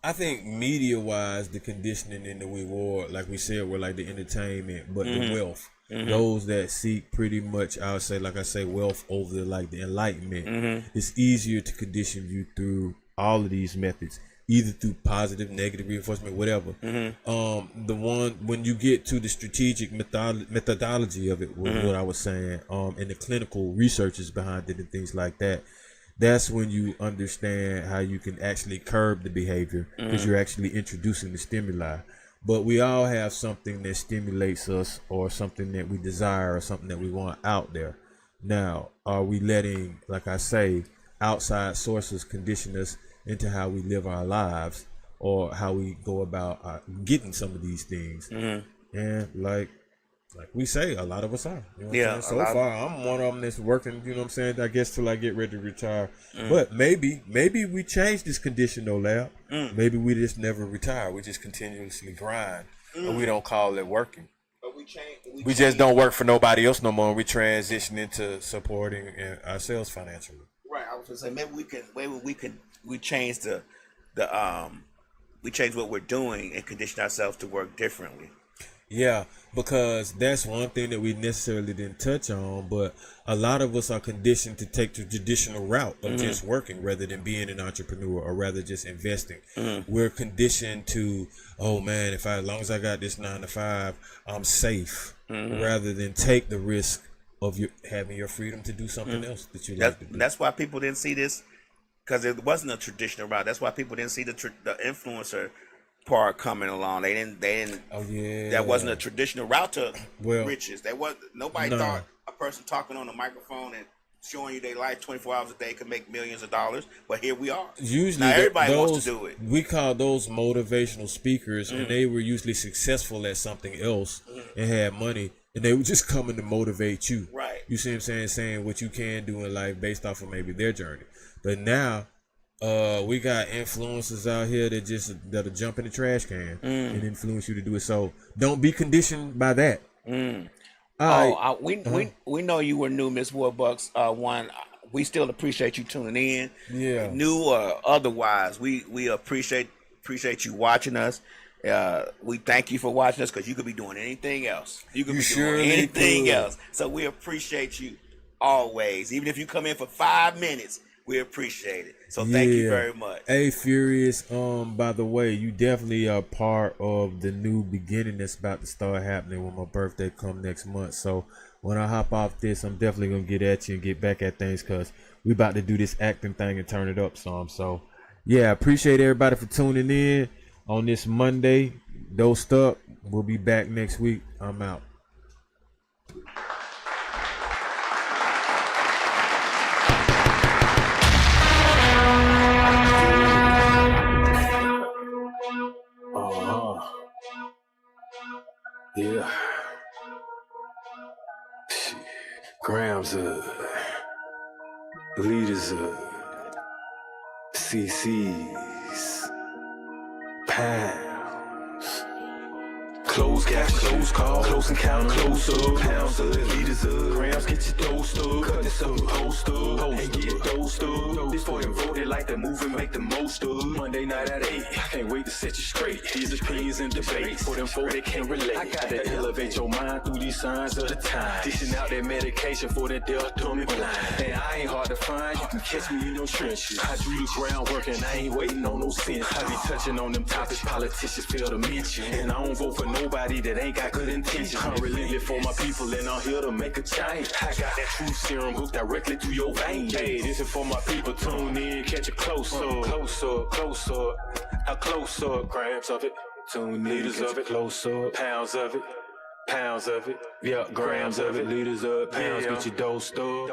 I think media wise, the conditioning and the reward, like we said, were like the entertainment, but the wealth. Those that seek pretty much, I would say, like I say, wealth over like the enlightenment. It's easier to condition you through all of these methods, either through positive, negative reinforcement, whatever. The one when you get to the strategic methodology of it, was what I was saying, and the clinical researches behind it and things like that. That's when you understand how you can actually curb the behavior because you're actually introducing the stimuli. But we all have something that stimulates us or something that we desire or something that we want out there. Now, are we letting, like I say, outside sources condition us into how we live our lives or how we go about getting some of these things? And like we say, a lot of us are. You know what I'm saying? So far, I'm one of them that's working, you know what I'm saying, I guess till I get ready to retire. But maybe we change this condition though, Lab. Maybe we just never retire. We just continuously grind. But we don't call it working. But we change. We just don't work for nobody else no more. We transition into supporting ourselves financially. Right. I was gonna say maybe we change we change what we're doing and condition ourselves to work differently. Yeah, because that's one thing that we necessarily didn't touch on, but a lot of us are conditioned to take the traditional route of just working rather than being an entrepreneur or rather just investing. We're conditioned to, oh man, as long as I got this 9 to 5, I'm safe, rather than take the risk of having your freedom to do something else that you like to do. That's why people didn't see this because it wasn't a traditional route. That's why people didn't see the influencer part coming along. They didn't. Oh yeah. That wasn't a traditional route to Well, riches. Nobody no. thought a person talking on a microphone and showing you their life 24 hours a day could make millions of dollars. But here we are. Usually, Now everybody wants to do it. We call those motivational speakers, and they were usually successful at something else and had money, and they were just coming to motivate you. Right. You see what I'm saying? Saying what you can do in life based off of maybe their journey. But now, we got influencers out here that'll jump in the trash can and influence you to do it. So don't be conditioned by that. All right. We know you were new, Miss Warbucks. We still appreciate you tuning in. Yeah. New or otherwise, we appreciate you watching us. We thank you for watching us because you could be doing anything else. You could be doing anything else. So we appreciate you always. Even if you come in for 5 minutes, we appreciate it. So thank you very much. Hey, Furious, by the way, you definitely are part of the new beginning that's about to start happening when my birthday come next month. So when I hop off this, I'm definitely going to get at you and get back at things because we about to do this acting thing and turn it up some. So, yeah, I appreciate everybody for tuning in on this Monday. Dosed Up. We'll be back next week. I'm out. Yeah. Grams leaders CC's, pounds. Close cash, close call, close encounter, close up, pounds of leaders of grams, get your dose up, cut this up, post up, and get dosed up. This for them voted like the moving, make the most of. Monday night at 8, I can't wait to set you straight. These opinions and debates for them folk that can't relate. I gotta elevate your mind through these signs of the time. Dishing out that medication for that death, dumb and blind. And I ain't hard to find, you can catch me in them trenches. I do the groundwork and I ain't waiting on no sense. I be touching on them topics politicians fail to mention. And I don't vote for nobody that ain't got good intentions. I'm relentless for my people and I'm here to make a change. I got that truth serum hooked directly to your veins. Hey, this is for my people, tune in, catch a close up. Close up, close up, a close up, grams of it. Tune in, leaders of it, close up, pounds of it. Pounds of it, yeah, grams of it, leaders up, pounds, get your dosed up.